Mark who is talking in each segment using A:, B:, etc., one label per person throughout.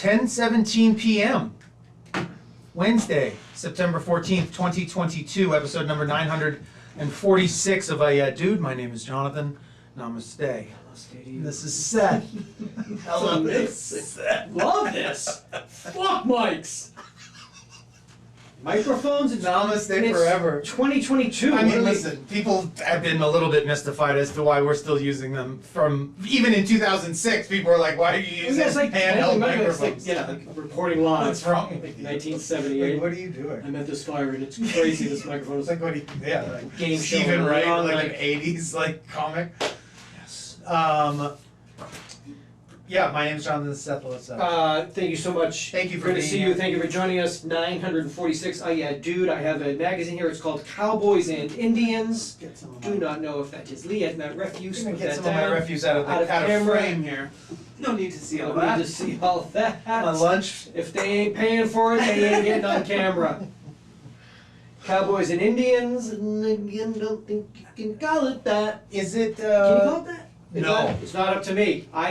A: 10:17 p.m. Wednesday, September 14th, 2022, episode number 946 of UhhYeahDude. My name is Jonathan. Namaste. This is Seth. Hello, this is Seth.
B: Love this. Fuck mics. Microphones and
A: Namaste forever.
B: 2022.
A: I mean, listen, people have been a little bit mystified as to why we're still using them. From even in 2006, people were like, "Why are you using handheld microphones?"
B: Like reporting live.
A: What's wrong?
B: 1978.
A: Like, what are you doing?
B: I met this fire and it's crazy. This microphone is
A: It's like what? Like
B: game show.
A: Stephen Wright, like
B: like
A: an '80s like comic.
B: yes.
A: Yeah, my name's Jonathan Seth. What's up?
B: Thank you so much.
A: Thank you for
B: Good to
A: being
B: see
A: here.
B: you. Thank you for joining us. 946. UhhYeahDude. I have a magazine here. It's called Cowboys and Indians.
A: Get some of
B: Do not know if that is Lee. I've not refuse.
A: I'm gonna
B: Put
A: get
B: that
A: some of my
B: down.
A: refuse out of
B: camera.
A: frame here. No need to see all
B: Don't
A: that.
B: need to see all that.
A: My lunch.
B: If they ain't paying for it, they ain't getting on camera. Cowboys and Indians, and again, don't think you can call it that.
A: Is it?
B: Can you call it that? It's
A: No.
B: not, it's not up to me. I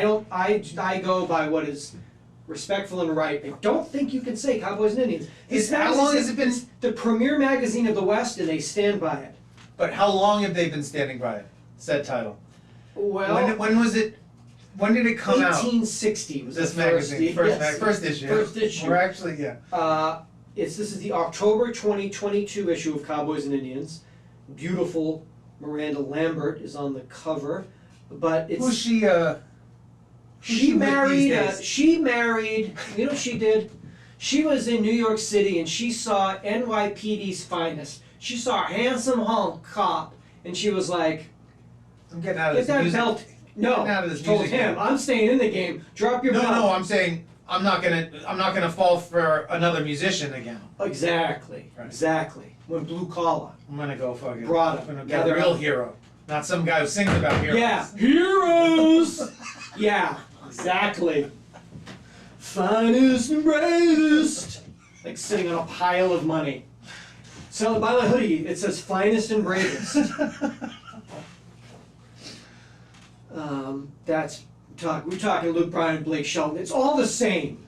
B: go by what is respectful and right. I don't think you can say Cowboys and Indians.
A: How long has it been?
B: It's the premier magazine of the West, and they stand by it.
A: But how long have they been standing by it? Said title.
B: Well,
A: When was it? When did it come out?
B: 1860 was
A: This
B: the first
A: magazine, first issue.
B: First issue.
A: We're actually
B: This is the October 2022 issue of Cowboys and Indians. Beautiful Miranda Lambert is on the cover, but it's
A: Who's she?
B: she
A: with
B: married.
A: these days?
B: She married. You know what she did? She was in New York City and she saw NYPD's finest. She saw a handsome cop and she was like,
A: I'm getting out of
B: "Get
A: this
B: that
A: music.
B: belt." No,
A: Getting out of this
B: told
A: music
B: him,
A: game.
B: "I'm staying in the game. Drop your belt."
A: No, I'm saying I'm not gonna fall for another musician again.
B: Exactly.
A: Right.
B: Exactly. When blue collar.
A: I'm gonna go fucking.
B: Brought
A: I'm
B: him.
A: gonna
B: Yeah,
A: get a
B: they're
A: real
B: out.
A: hero, not some guy who sings about heroes.
B: Yeah, heroes. Yeah, exactly. Finest and bravest. Like sitting on a pile of money. So buy my hoodie. It says finest and bravest. We're talking Luke Bryan and Blake Shelton. It's all the same.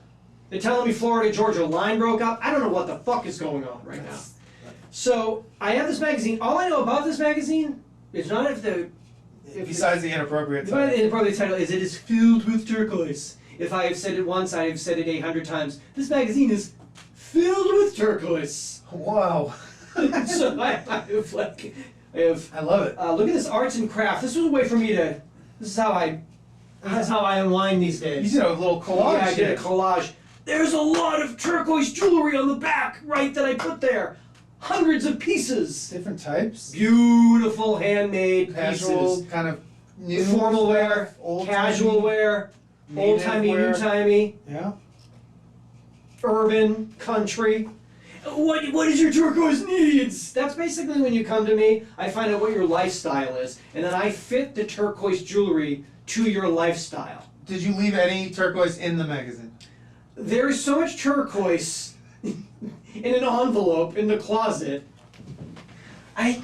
B: They're telling me Florida Georgia line broke up. I don't know what the fuck is going on right now. So I have this magazine. All I know about this magazine is not
A: Besides the inappropriate
B: the
A: title.
B: inappropriate title is it is filled with turquoise. If I have said it once, I have said it 800 times. This magazine is filled with turquoise.
A: Wow.
B: So I have
A: I love it.
B: look at this arts and crafts. This was a way for me to. This is how I unwind these
A: You
B: days.
A: did a little collage.
B: Yeah, I did a
A: here.
B: collage. There's a lot of turquoise jewelry on the back, right, that I put there. Hundreds of pieces.
A: Different types.
B: Beautiful handmade
A: Casual,
B: pieces.
A: kind of new.
B: Formal wear,
A: stuff, old
B: casual wear, old timey,
A: wear.
B: new timey,
A: Yeah.
B: urban, country. What is your turquoise needs? That's basically when you come to me, I find out what your lifestyle is, and then I fit the turquoise jewelry to your lifestyle.
A: Did you leave any turquoise in the magazine?
B: There is so much turquoise in an envelope in the closet.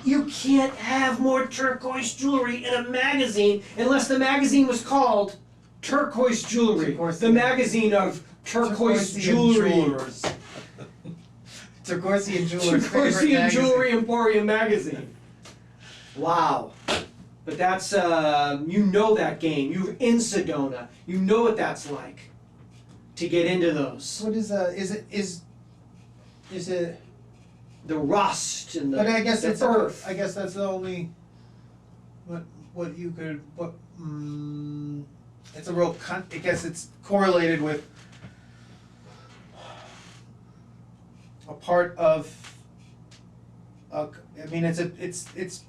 B: You can't have more turquoise jewelry in a magazine unless the magazine was called Turquoise Jewelry. The magazine of turquoise jewelry.
A: Turquoise Jewelers.
B: Turquoise Jewelry Emporium magazine. Wow. But that's, you know that game. You're in Sedona. You know what that's like to get into those.
A: What is is it?
B: The rust and the,
A: But I guess
B: the
A: it's
B: earth.
A: I guess that's the only. What you could it's a real. I guess it's correlated with a part of. I mean, it's. It,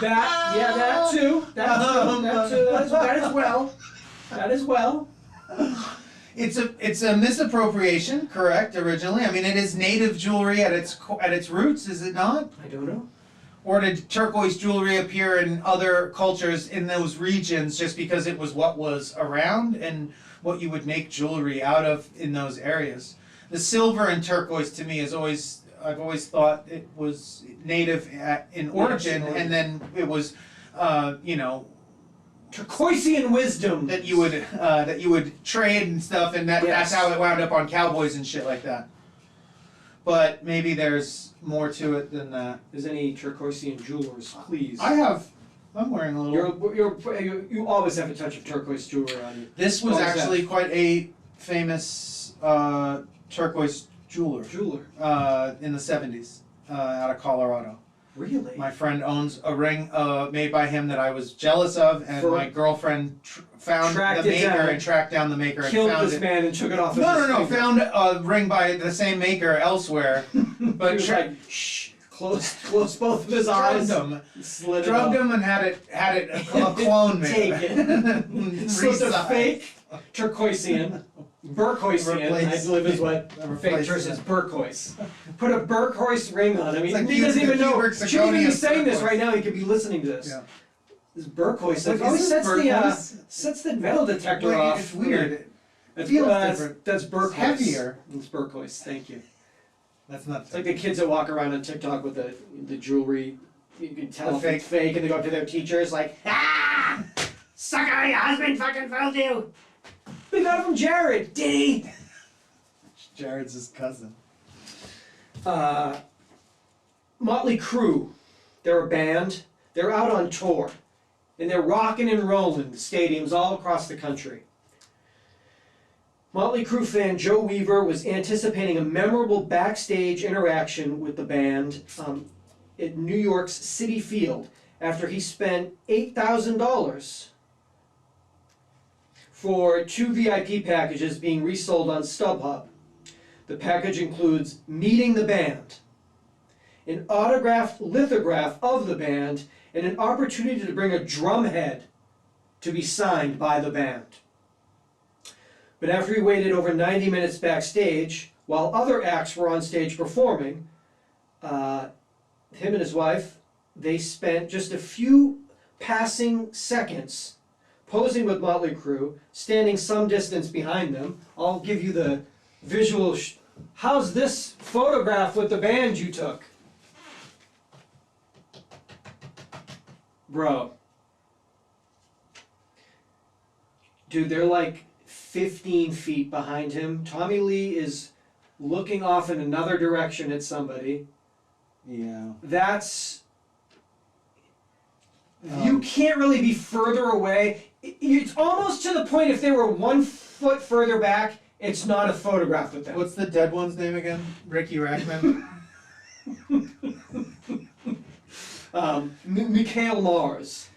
B: That too. That as well. That as well.
A: It's a misappropriation, correct? Originally, I mean, it is native jewelry at its roots, is it not?
B: I don't know.
A: Or did turquoise jewelry appear in other cultures in those regions just because it was what was around and what you would make jewelry out of in those areas? The silver and turquoise to me is always. I've always thought it was native in origin, and then it was,
B: Turquoisean wisdom.
A: that you would trade and stuff, and that's
B: Yes.
A: how it wound up on cowboys and shit like that. But maybe there's more to it than that.
B: If there's any Turquoisean jewelers, please.
A: I'm wearing a little.
B: You always have a touch of turquoise jewelry on you.
A: This was
B: What was
A: actually quite a famous turquoise jeweler in the 70s out of Colorado.
B: Really?
A: My friend owns a ring made by him that I was jealous of, and my girlfriend found
B: Tracked
A: the
B: it
A: maker
B: down.
A: and tracked down the maker and
B: Killed
A: found
B: this
A: it.
B: man and took it off.
A: No, found a ring by the same maker elsewhere,
B: He
A: but
B: was like, shh, close both of his eyes.
A: Drugged him and had it a clone made.
B: Take it. Slipped a
A: Resized.
B: fake Turquoisean. Burquoisean, I believe is what fake
A: Replace
B: church is.
A: it.
B: Burquoise. Put a Burquoise ring on. I mean,
A: like
B: he doesn't even know.
A: Cubic
B: Shouldn't even be
A: zirconia
B: saying this
A: turquoise.
B: right now. He could be listening to this.
A: Yeah.
B: This Burquoise.
A: Like,
B: Like,
A: is
B: sets
A: this turquoise?
B: sets the metal detector
A: Wait,
B: off.
A: it's weird.
B: That's,
A: feels
B: that's,
A: different.
B: that's Burquoise.
A: It's heavier.
B: It's Burquoise. Thank you.
A: That's not.
B: It's like the kids that walk around on TikTok with the jewelry. You can tell if it's fake, and they go up to their teachers like, "Ah, sucker, your husband fucking fooled you." We got it from Jared. Did he?
A: Jared's his cousin.
B: Motley Crue, they're a band. They're out on tour, and they're rocking and rolling stadiums all across the country. Motley Crue fan Joe Weaver was anticipating a memorable backstage interaction with the band at New York's Citi Field after he spent $8,000 for 2 VIP packages being resold on StubHub. The package includes meeting the band, an autographed lithograph of the band, and an opportunity to bring a drumhead to be signed by the band. But after he waited over 90 minutes backstage, while other acts were on stage performing, him and his wife, they spent just a few passing seconds posing with Motley Crue, standing some distance behind them. I'll give you the visual. How's this photograph with the band you took? Bro. Dude, they're like 15 feet behind him. Tommy Lee is looking off in another direction at somebody.
A: Yeah.
B: That's... you can't really be further away. It's almost to the point if they were 1 foot further back, it's not a photograph with them.
A: What's the dead one's name again? Ricky Rackman?
B: Mikhail Mars.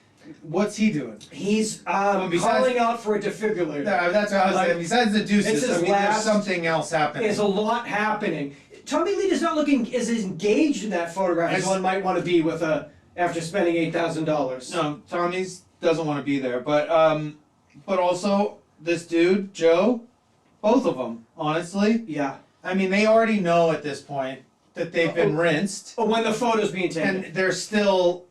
A: What's he doing?
B: He's
A: besides-
B: calling out for a defibrillator.
A: No, that's what I was saying. Besides the
B: it's
A: deuces,
B: his
A: I mean, there's
B: last-
A: something else happening.
B: There's a lot happening. Tommy Lee is not looking as engaged in that photograph as one might want to be with after spending $8,000.
A: No, Tommy's doesn't want to be there, but also this dude, Joe, both of them, honestly.
B: Yeah.
A: I mean, they already know at this point that they've been rinsed,
B: Oh, when the photo's being taken.
A: and they're still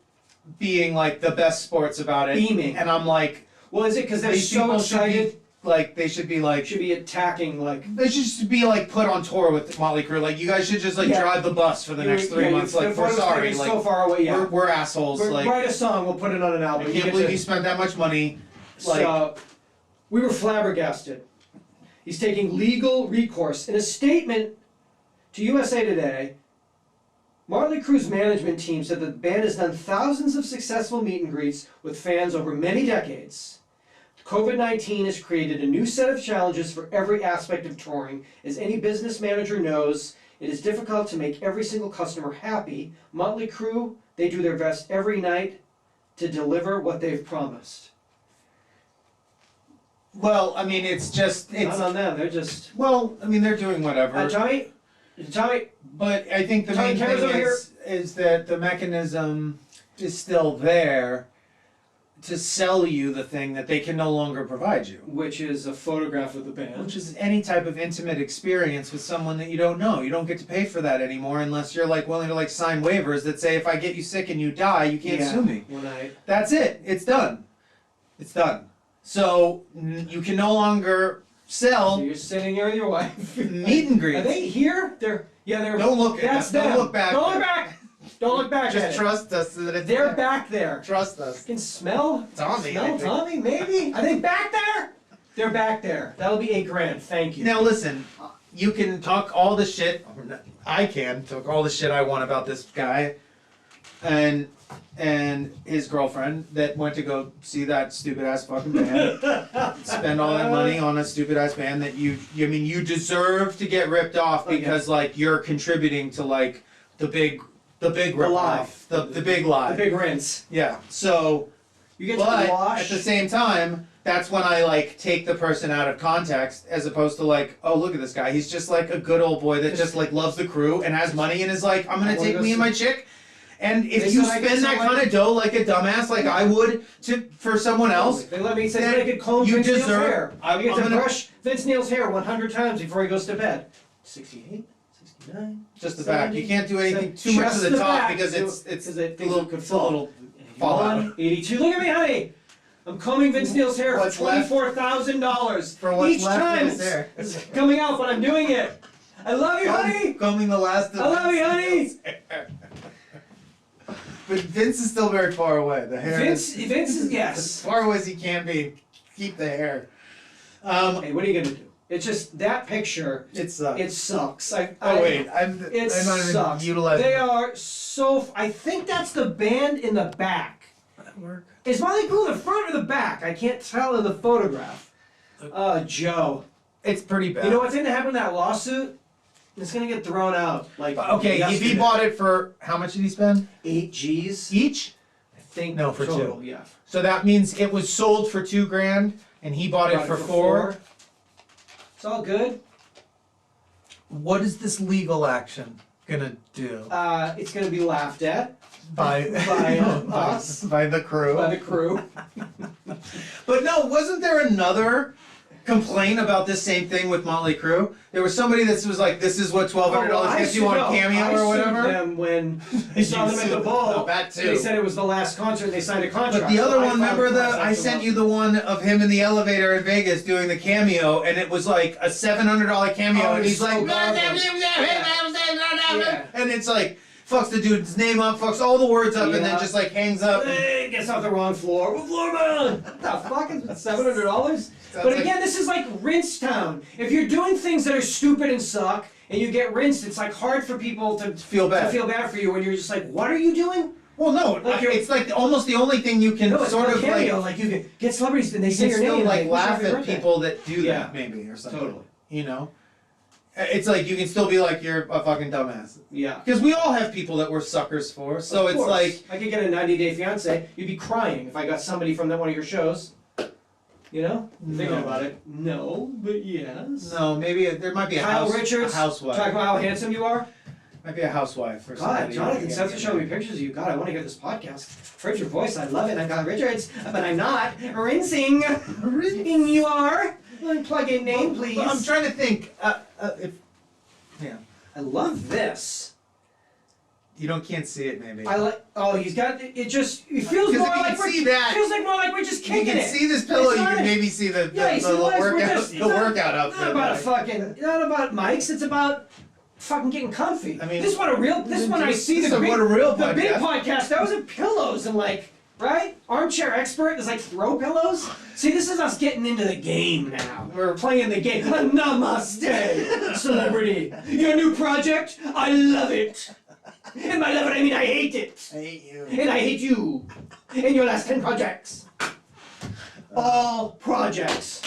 A: being like the best sports about it.
B: Beaming.
A: And I'm like,
B: Well, is it because they're
A: these
B: so
A: people should
B: excited?
A: be like, they should be like,
B: Should be attacking like.
A: they should just be like put on tour with Motley Crue. Like, you guys should just like
B: Yeah.
A: drive the bus for the next 3 months. Like, we're sorry.
B: So
A: Like,
B: far away, yeah.
A: we're assholes. Like,
B: Write a song. We'll put it on an
A: I
B: album.
A: can't believe you spent that much money. Like,
B: So, we were flabbergasted. He's taking legal recourse. In a statement to USA Today, Motley Crue's management team said that the band has done thousands of successful meet and greets with fans over many decades. COVID-19 has created a new set of challenges for every aspect of touring. As any business manager knows, it is difficult to make every single customer happy. Motley Crue, they do their best every night to deliver what they've promised.
A: well, I mean, it's
B: Not on them, they're just...
A: well, I mean, they're doing whatever.
B: Tommy,
A: But I think the
B: Tommy,
A: main
B: camera's
A: thing
B: over
A: is that the mechanism is still there to sell you the thing that they can no longer provide you.
B: which is a photograph of the band.
A: Which is any type of intimate experience with someone that you don't know. You don't get to pay for that anymore unless you're like willing to like sign waivers that say if I get you sick and you die, you can't sue me.
B: When I...
A: That's it. It's done. It's done. So you can no longer
B: So
A: sell
B: you're sitting here with your wife.
A: meet and greets.
B: Are they here? They're... Yeah, they're...
A: Don't look at
B: That's
A: them.
B: them.
A: Don't look back.
B: Don't look back! Don't look back at
A: Just
B: it.
A: trust us that it's
B: They're
A: there.
B: back there.
A: Trust us.
B: Can smell
A: Tommy, I
B: Smell
A: think.
B: Tommy? Maybe. Are they back there? They're back there. That'll be $8,000. Thank you.
A: Now listen, you can talk all the shit. I can talk all the shit I want about this guy, and his girlfriend that went to go see that stupid ass fucking band, spend all that money on a stupid ass band that you deserve to get ripped off because like you're contributing to like the big rip
B: lie.
A: off, the big lie.
B: The big rinse.
A: Yeah. So,
B: You get
A: but
B: to wash.
A: at the same time, that's when I like take the person out of context, as opposed to like, oh look at this guy, he's just like a good old boy that just like loves the crew and has money and is like, I'm gonna take me and my chick. And if you spend that kind of dough like a dumbass, like I would, for someone else,
B: They let me say
A: then
B: I could comb
A: you
B: Vince Neil's
A: deserve-
B: hair. I get
A: I'm
B: to
A: gonna-
B: brush Vince Neil's hair 100 times before he goes to bed. 68, 69.
A: just the back. You can't do anything
B: Seven-
A: too much
B: just
A: to the
B: the
A: top
B: back,
A: because
B: because
A: it's
B: it
A: a little,
B: could
A: it's a little fallout.
B: 81, 82. Look at me, honey. I'm combing Vince Neil's hair
A: What's
B: for
A: left?
B: $24,000
A: For what's
B: each
A: left of
B: time
A: his hair.
B: it's coming out when I'm doing it. I love you, honey.
A: Combing the last of
B: I love you, honey.
A: Vince's hair. But Vince is still very far away. The hair
B: Vince
A: is
B: is
A: as
B: yes.
A: far away as he can be. Keep the hair.
B: Hey, what are you gonna do? It's just that picture.
A: It sucks.
B: It sucks.
A: oh wait, I'm not even
B: sucks.
A: utilizing.
B: They are so. I think that's the band in the back.
A: That work.
B: Is Molly Cool in the front or the back? I can't tell in the photograph. Joe.
A: It's pretty bad.
B: You know what's going to happen in that lawsuit? It's going to get thrown out. Like
A: Okay, if he
B: yesterday.
A: bought it for how much did he spend
B: 8 G's.
A: each?
B: I think
A: No, for
B: total,
A: two.
B: Yeah.
A: So that means it was sold for $2,000 and he bought it
B: Bought
A: for $4,000.
B: It's all good.
A: What is this legal action gonna do?
B: It's going to be laughed at
A: By
B: by us.
A: by the crew.
B: by the crew.
A: But no, wasn't there another complaint about this same thing with Motley Crue? There was somebody that was like, "This is what $1,200 gets you on Cameo or whatever."
B: I sued them when I saw them at the ball.
A: That too.
B: They said it was the last concert. They signed a contract.
A: But the other
B: So I
A: one, remember
B: filed class
A: I
B: action
A: sent you
B: lawsuit.
A: the one of him in the elevator in Vegas doing the cameo, and it was like a $700 cameo,
B: Oh,
A: and he's
B: it's so
A: like,
B: garbage.
A: and it's like fucks the dude's name up, fucks all the words up, and then
B: Yeah.
A: just like hangs up.
B: Hey, gets off the wrong floor. What floor am I on? What the fuck is $700? But
A: like-
B: again, this is like rinse town. If you're doing things that are stupid and suck, and you get rinsed, it's like hard for people to
A: Feel bad.
B: for you when you're just like, what are you doing?
A: Well, no,
B: Like you're-
A: it's like almost the only thing you can
B: No, it's
A: sort
B: not
A: of
B: a cameo.
A: like.
B: Like you can get celebrities and they
A: You
B: say
A: can
B: your
A: still
B: name.
A: like
B: and they wish
A: laugh
B: happy
A: at
B: birthday.
A: people that do
B: Yeah.
A: that, maybe or something.
B: Totally.
A: You know, it's like you can still be like you're a fucking dumbass
B: Yeah.
A: because we all have people that we're suckers for. So
B: Of
A: it's
B: course.
A: like
B: I could get a 90-day fiance. You'd be crying if I got somebody from one of your shows. You know? Thinking
A: No.
B: about it. No, but yes.
A: no, maybe there might be a
B: Kyle
A: house,
B: Richards.
A: a housewife.
B: Talk about how handsome you are.
A: Might be a housewife or
B: God,
A: somebody.
B: Jonathan Seth showed me pictures of you. God, I want to hear this podcast. Heard your voice. I love it. I'm Kyle Richards, but I'm not rinsing. Rinsing you are. Plug in name, please.
A: Well, I'm trying to think. If yeah,
B: I love this.
A: you can't see it maybe.
B: I like. Oh, he's got. It just. It feels
A: 'Cause
B: more
A: if you
B: like
A: can see that,
B: feels like more like we're just
A: you
B: kicking
A: can
B: it.
A: see this pillow.
B: It's
A: You
B: not
A: can
B: a-
A: maybe see the
B: Yeah, you see the
A: little
B: legs, we're
A: workout,
B: just-
A: the
B: it's not-
A: workout outfit.
B: Not about a
A: like-
B: fucking. Not about mics. It's about fucking getting comfy.
A: I mean,
B: this is what a real. This is when I see
A: this
B: the
A: is
B: big,
A: what a real
B: the big
A: podcast.
B: podcast. That was in pillows and like right armchair expert is like throw pillows. See, this is us getting into the game now. We're playing the game. Namaste, celebrity. Your new project. I love it. And by love it, I mean I hate it.
A: I hate you.
B: And I hate you. And your last 10 projects. All projects.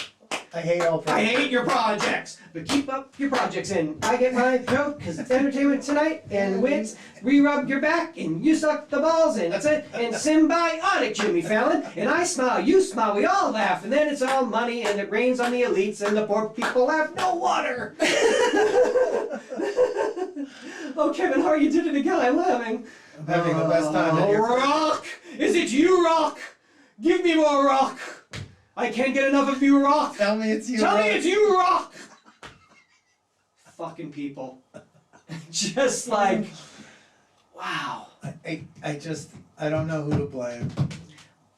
A: I hate all.
B: I hate your projects, but keep up your projects and I get my joke because it's entertainment tonight and wits. We-rub your back and you suck the balls and that's it. And symbiotic Jimmy Fallon. And I smile, you smile, we all laugh. And then it's all money and it rains on the elites and the poor people have no water. Oh, Kevin Hart, you did it again. I'm laughing.
A: I'm having the best time in here.
B: Rock! Is it you, Rock? Give me more Rock. I can't get enough of you, Rock.
A: Tell me it's you.
B: Tell me
A: Rob.
B: it's you, Rock! Fucking people. Just like, wow.
A: I don't know who to blame.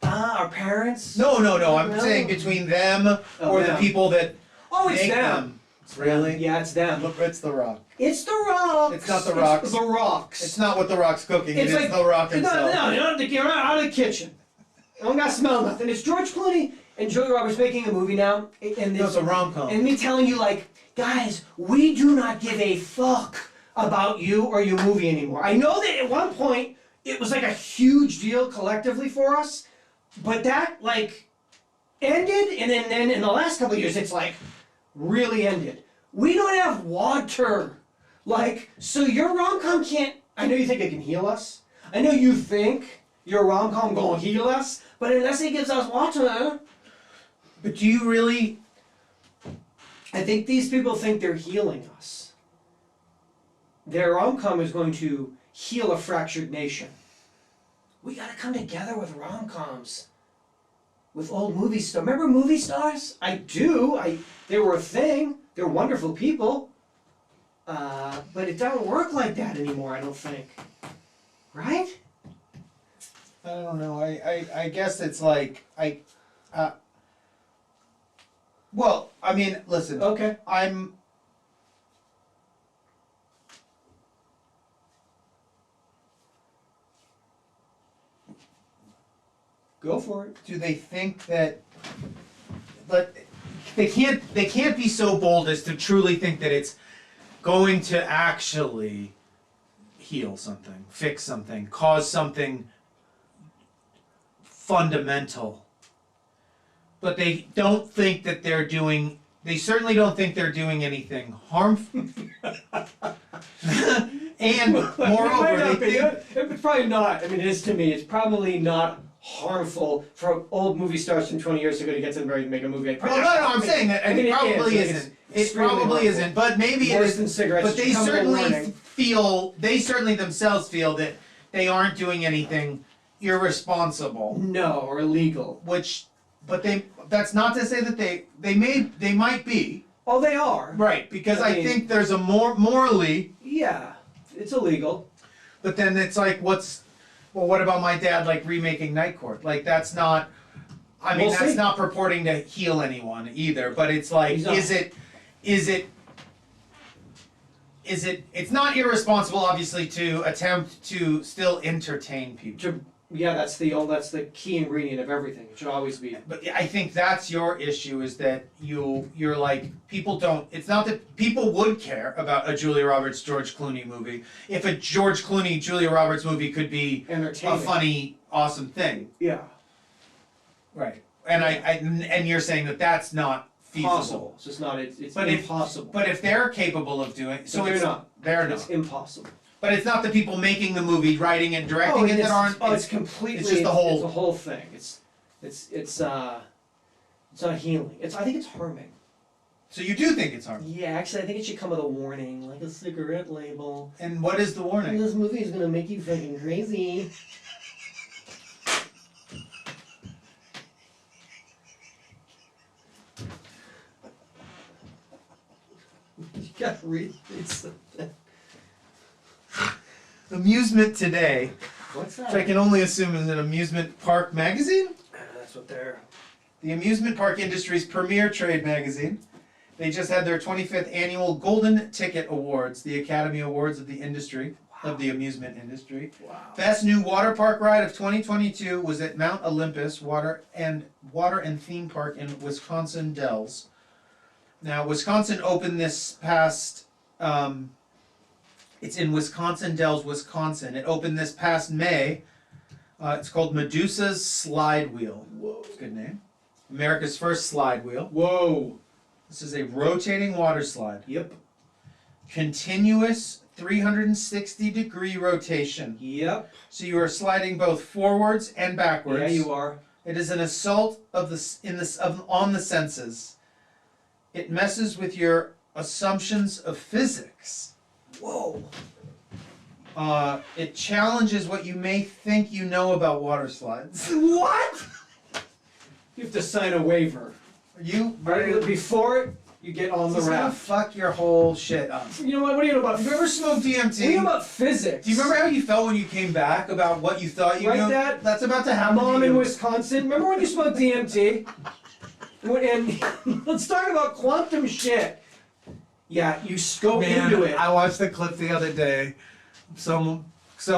B: Our parents?
A: No. I'm
B: No.
A: saying between them or the
B: them.
A: people that
B: Oh, it's
A: make
B: them.
A: Really?
B: Yeah, it's them.
A: Look, it's The Rock.
B: It's The Rock.
A: It's not The Rocks.
B: It's The Rocks.
A: It's not what The Rock's cooking.
B: It's
A: It is The Rock himself.
B: No, you don't have to get out of the kitchen. I don't gotta smell nothing. It's George Clooney and Julia Roberts making a movie now, and
A: No, it's a rom-com.
B: And me telling you, like, guys, we do not give a fuck about you or your movie anymore. I know that at one point it was like a huge deal collectively for us, but that like ended, and then in the last couple of years it's like really ended. We don't have water. Like, so your rom-com can't. I know you think it can heal us. I know you think your rom-com gonna heal us, but unless it gives us water.
A: But do you really?
B: I think these people think they're healing us. Their rom-com is going to heal a fractured nation. We gotta come together with rom-coms. With old movie stars. Remember movie stars? I do. They were a thing. They're wonderful people. But it doesn't work like that anymore, I don't think. Right?
A: I don't know. I guess it's like well, I mean, listen.
B: Okay.
A: I'm.
B: Go for it.
A: Do they think that? But they can't be so bold as to truly think that it's going to actually heal something, fix something, cause something fundamental. But they don't think that they're doing. They certainly don't think they're doing anything harmful. And moreover, they think.
B: It's probably not. I mean, it is to me. It's probably not harmful for old movie stars from 20 years ago to get to them ready to make a movie.
A: Well, no, I'm saying that it probably
B: is.
A: isn't. It probably isn't. But maybe it
B: Worse
A: is.
B: than cigarettes.
A: But they
B: Come with a
A: certainly
B: warning.
A: feel. They certainly themselves feel that they aren't doing anything irresponsible.
B: No, or illegal.
A: Which, but they. That's not to say that they might be.
B: Oh, they are.
A: Right, because
B: I
A: I
B: mean-
A: think there's a more morally.
B: Yeah, it's illegal.
A: But then it's like, what about my dad like remaking Night Court? Like that's not. I mean,
B: We'll
A: that's
B: see.
A: not purporting to heal anyone either. But it's like,
B: He's not.
A: It's not irresponsible, obviously, to attempt to still entertain people.
B: Yeah, that's the key ingredient of everything. It should always be.
A: But I think that's your issue, is that you're like, people don't, it's not that people would care about a Julia Roberts, George Clooney movie if a George Clooney, Julia Roberts movie could be a
B: Entertaining.
A: funny, awesome thing.
B: Yeah.
A: Right. And and you're saying that that's not feasible.
B: Possible. It's just not. It's
A: But
B: impossible.
A: But if they're capable of doing, so
B: But
A: it's
B: they're not.
A: They're
B: It's
A: not.
B: impossible.
A: But it's not the people making the movie, writing and directing it that aren't.
B: Oh, it's completely.
A: It's just the whole.
B: It's the whole thing. It's not healing. I think it's harming.
A: So you do think it's harmful.
B: Yeah, actually, I think it should come with a warning, like a cigarette label.
A: And what is the warning?
B: This movie is gonna make you fucking crazy. You gotta read something.
A: Amusement Today,
B: What's
A: which I can only assume is an amusement park magazine.
B: That's what they're.
A: The amusement park industry's premier trade magazine. They just had their 25th annual Golden Ticket Awards, the Academy Awards of the industry, of the amusement industry.
B: Wow.
A: Best new water park ride of 2022 was at Mount Olympus Water and Theme Park in Wisconsin Dells. Now, Wisconsin opened this past. It's in Wisconsin Dells, Wisconsin. It opened this past May. It's called Medusa's Slide Wheel.
B: Whoa.
A: It's a good name. America's first slide wheel.
B: Whoa.
A: This is a rotating water slide.
B: Yep.
A: Continuous 360-degree rotation.
B: Yep.
A: So you are sliding both forwards and backwards.
B: Yeah, you are.
A: It is an assault on the senses. It messes with your assumptions of physics.
B: Whoa.
A: It challenges what you may think you know about water slides.
B: What? You have to sign a waiver. Before it, you get on the
A: It's gonna
B: raft.
A: fuck your whole shit up.
B: You know what? What do you know about?
A: Have you ever smoked DMT?
B: What do you know about physics?
A: Do you remember how you felt when you came back about what you thought you
B: Right,
A: knew?
B: Dad?
A: That's about to happen.
B: Mom
A: to
B: in
A: you.
B: Wisconsin? Remember when you smoked DMT? And let's talk about quantum shit. Yeah, you scope into it.
A: I watched the clip the other day. Some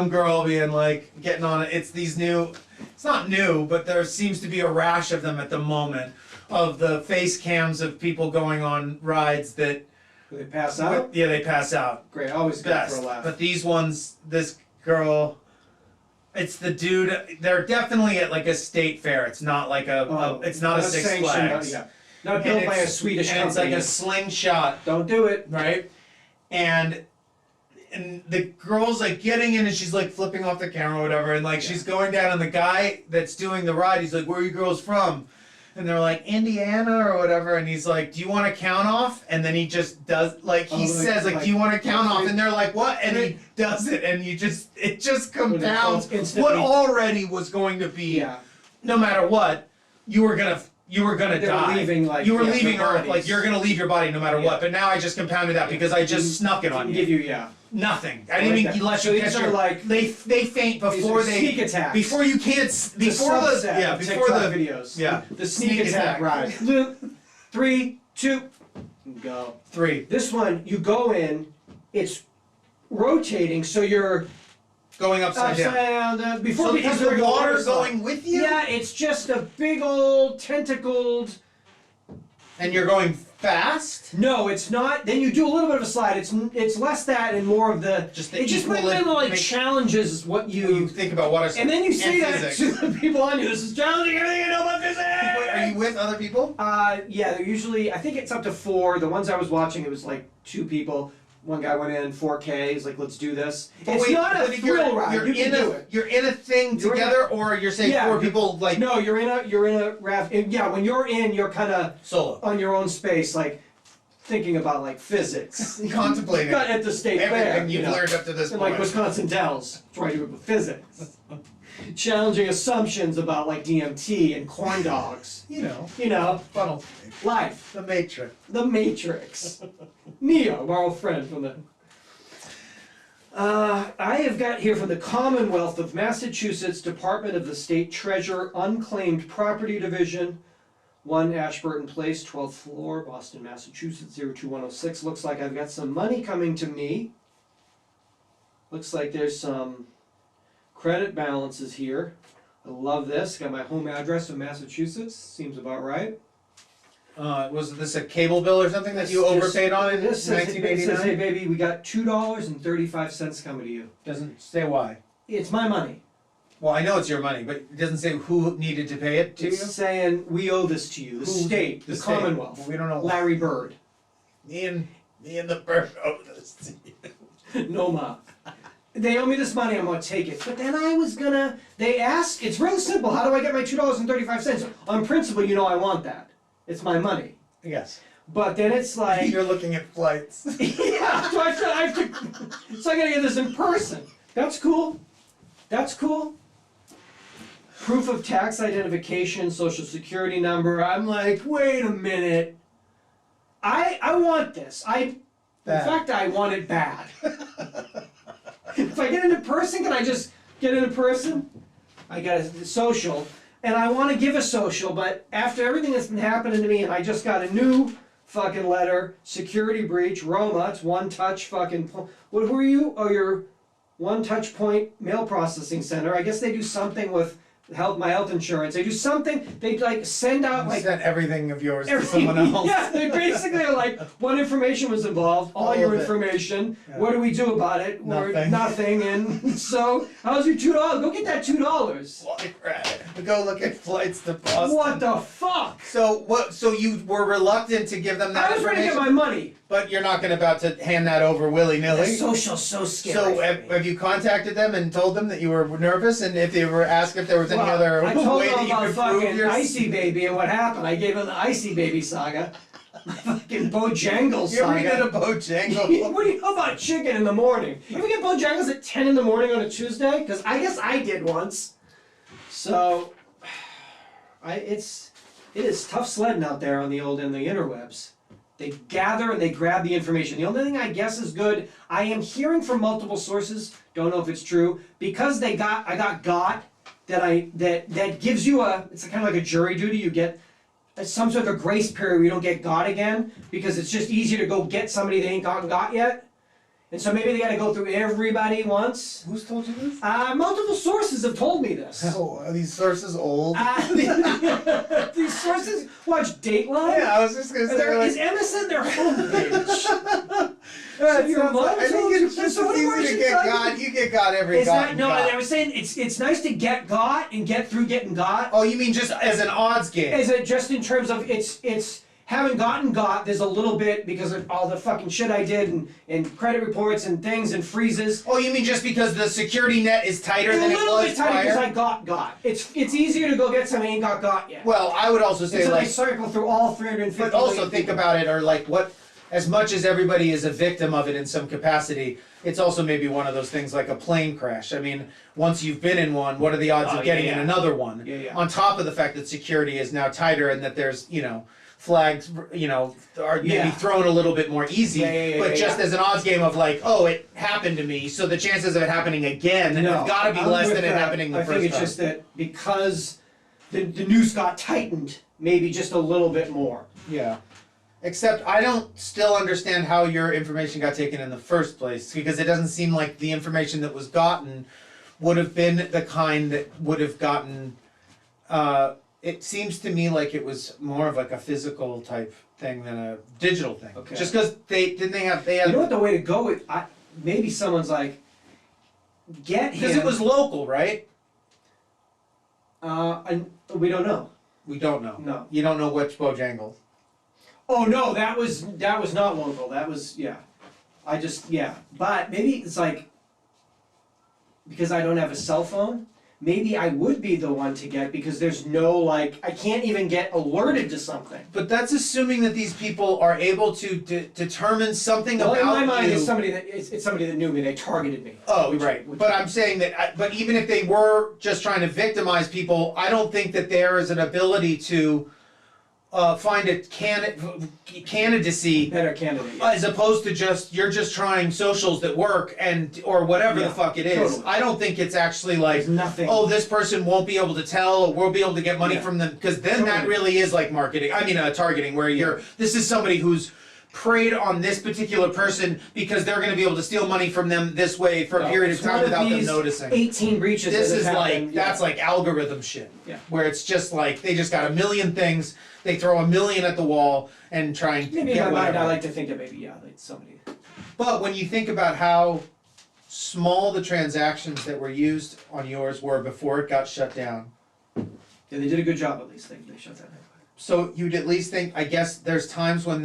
A: girl being like getting on it. It's these new. It's not new, but there seems to be a rash of them at the moment of the face cams of people going on rides that.
B: They pass out?
A: Yeah, they pass out.
B: Great, always good
A: Best.
B: for a laugh.
A: But these ones, this girl, it's the dude. They're definitely at like a state fair. It's not like it's not a Six
B: sanctioned,
A: Flags.
B: yeah. Not built by a Swedish
A: and
B: company.
A: it's like a slingshot,
B: Don't do it.
A: right? And the girl's like getting in and she's like flipping off the camera or whatever, and like she's going down, and the guy that's doing the ride, he's like, "Where are you girls from?" And they're like, "Indiana," or whatever, and he's like, "Do you want to count off?" And then he just does, says, "Do you want to count off?" And they're like, "What?" And he does it, and it just compounds what already was going to be, no matter what, you were gonna die.
B: Leaving,
A: you were leaving
B: their
A: Earth,
B: bodies.
A: like you're gonna leave your body no matter what. But now I just compounded that because I just snuck it on you.
B: Give you,
A: Nothing. I didn't even let you catch your. They faint before they
B: sneak attacks.
A: Before you can't before the before the
B: videos. The sneak attack ride. 3, 2, go.
A: 3.
B: This one you go in, it's rotating, so you're
A: going upside
B: down. Before
A: so is the water going with you?
B: Yeah, it's just a big old tentacled.
A: And you're going fast?
B: No, it's not. Then you do a little bit of a slide. It's less that and more of the. It just like challenges what you
A: think about water.
B: And then you say that to the people on you. This is challenging everything I know about physics.
A: Are you with other people?
B: Yeah, they're usually. I think it's up to 4. The ones I was watching, it was like 2 people. One guy went in 4K. He's like, "Let's do this." It's not a thrill ride. You can do it.
A: You're in a thing together, or you're saying 4 people like.
B: No, you're in a raft. Yeah, when you're in, you're kind of
A: solo
B: on your own space, like thinking about like physics,
A: contemplating
B: at the state fair.
A: Everything you've learned up to this point.
B: Like Wisconsin Dells, trying to do it with physics. Challenging assumptions about like DMT and corn dogs.
A: You know, funnel.
B: Life.
A: The Matrix.
B: The Matrix. Neo, our old friend from the. I have got here from the Commonwealth of Massachusetts Department of the State Treasurer, Unclaimed Property Division, 1 Ashburton Place, 12th floor, Boston, Massachusetts, 02106. Looks like I've got some money coming to me. Looks like there's some credit balances here. I love this. Got my home address of Massachusetts. Seems about right.
A: Was this a cable bill or something that you overpaid on in 1989?
B: It says, "Hey baby, we got $2.35 coming to you."
A: Doesn't say why.
B: It's my money.
A: Well, I know it's your money, but it doesn't say who needed to pay it to you?
B: It's saying, "We owe this to you." The state, the Commonwealth.
A: Well, we don't know.
B: Larry Bird.
A: Me and the Bird owe this to you.
B: No, ma. They owe me this money, I'm gonna take it. But then I was gonna, they ask, it's really simple, how do I get my $2.35? On principle, you know I want that. It's my money.
A: Yes.
B: But then it's like...
A: You're looking at flights.
B: Yeah, so I have to, so I gotta get this in person. That's cool. That's cool. Proof of tax identification, social security number. I'm like, wait a minute. I want this. In fact, I want it bad. If I get into person, can I just get into person? I got a social, and I want to give a social, but after everything that's been happening to me, and I just got a new fucking letter, security breach, Roma, it's one touch fucking, who are you? Oh, you're One Touch Point Mail Processing Center. I guess they do something with my health insurance. They do something, they like send out like...
A: send everything of yours to someone else.
B: Yeah, they basically are like, what information was involved, all your information, what do we do about it? Nothing, and so, how's your $2? Go get that $2.
A: Go look at flights to Boston.
B: What the fuck?
A: So you were reluctant to give them that
B: I was
A: information?
B: ready to get my money.
A: But you're not about to hand that over willy-nilly?
B: The social's so scary.
A: So have you contacted them and told them that you were nervous, and if they were asked if there was any other
B: I told
A: way
B: them
A: that you
B: about
A: could prove
B: fucking
A: your...
B: Icy Baby and what happened. I gave them the Icy Baby saga. Fucking Bojangles saga.
A: You ever get a Bojangles?
B: What do you know about chicken in the morning? You ever get Bojangles at 10 in the morning on a Tuesday? Because I guess I did once. So, it is tough sledding out there on the interwebs. They gather and they grab the information. The only thing I guess is good, I am hearing from multiple sources, don't know if it's true, because I got that gives you it's kind of like a jury duty. You get some sort of grace period where you don't get got again, because it's just easier to go get somebody they ain't gotten got yet. And so maybe they gotta go through everybody once.
C: Who's told you this?
B: Multiple sources have told me this.
C: Oh, are these sources old?
B: These sources watch Dateline.
C: Yeah, I was just gonna say,
B: Is MSN their homepage?
C: Yeah,
B: your mom
C: I think
B: told you-
C: it's just
B: so what
C: as
B: about
C: easy to
B: your
C: get
B: son?
C: got. You get got every
B: It's
C: got.
B: not, no, I was saying it's nice to get got and get through getting got.
C: Oh, you mean just as an odds game?
B: Is it just in terms of it's having gotten got, there's a little bit because of all the fucking shit I did and credit reports and things and freezes.
C: Oh, you mean just because the security net is tighter
B: A
C: than it
B: little
C: was
B: bit tighter because
C: prior?
B: I got. It's easier to go get something I ain't got yet.
C: Well, I would also say
B: Until I
C: like,
B: cycle through all 350.
C: but also think about it, or like what, as much as everybody is a victim of it in some capacity, it's also maybe one of those things like a plane crash. I mean, once you've been in one, what are the odds
B: Oh,
C: of getting
B: yeah,
C: in
B: yeah.
C: another one?
B: Yeah, yeah.
C: On top of the fact that security is now tighter and that there's, flags, are maybe
B: Yeah.
C: thrown a little bit more easy.
B: Yeah,
C: But just
B: yeah.
C: as an odds game of like, oh, it happened to me, so the chances of it happening again have got to be
B: I'm
C: less
B: with
C: than it
B: that.
C: happening the
B: I
C: first
B: think it's
C: time.
B: just that because the noose got tightened, maybe just a little bit more.
C: Yeah. Except I don't still understand how your information got taken in the first place, because it doesn't seem like the information that was gotten would have been the kind that would have gotten, it seems to me like it was more of like a physical type thing than a digital thing.
B: Okay.
C: Just because they had,
B: You know what the way to go with? Maybe someone's like, get him.
C: because it was local, right?
B: And we don't know.
C: We don't know.
B: No.
C: You don't know which Bojangles.
B: Oh no, that was not local. That was But maybe it's like because I don't have a cell phone. Maybe I would be the one to get because there's no like I can't even get alerted to something.
C: But that's assuming that these people are able to determine something
B: Well,
C: about
B: in my mind,
C: you.
B: it's somebody that knew me. They targeted me.
C: Oh, right. But I'm saying that, but even if they were just trying to victimize people, I don't think that there is an ability to find a candidacy
B: Better candidate. Yeah.
C: as opposed to you're just trying socials that work or whatever
B: Yeah,
C: the fuck it is.
B: totally.
C: I don't think it's actually like,
B: There's nothing.
C: oh, this person won't be able to tell, or we'll be able to get money
B: Yeah.
C: from them, because then that
B: Totally.
C: really is like marketing. I mean, targeting, where this is somebody who's preyed on this particular person because they're going to be able to steal money from them this way for a period of
B: It's
C: time
B: one
C: without them
B: these
C: noticing.
B: 18 breaches.
C: This
B: that
C: is
B: have
C: like,
B: happened.
C: that's like algorithm shit.
B: Yeah.
C: Where it's just like, they just got a million things, they throw a million at the wall and try and
B: Maybe in
C: get
B: my mind, I
C: whatever.
B: like to think that maybe like somebody.
C: But when you think about how small the transactions that were used on yours were before it got shut down,
B: Yeah, they did a good job at least. They shut that down.
C: so you'd at least think, I guess there's times when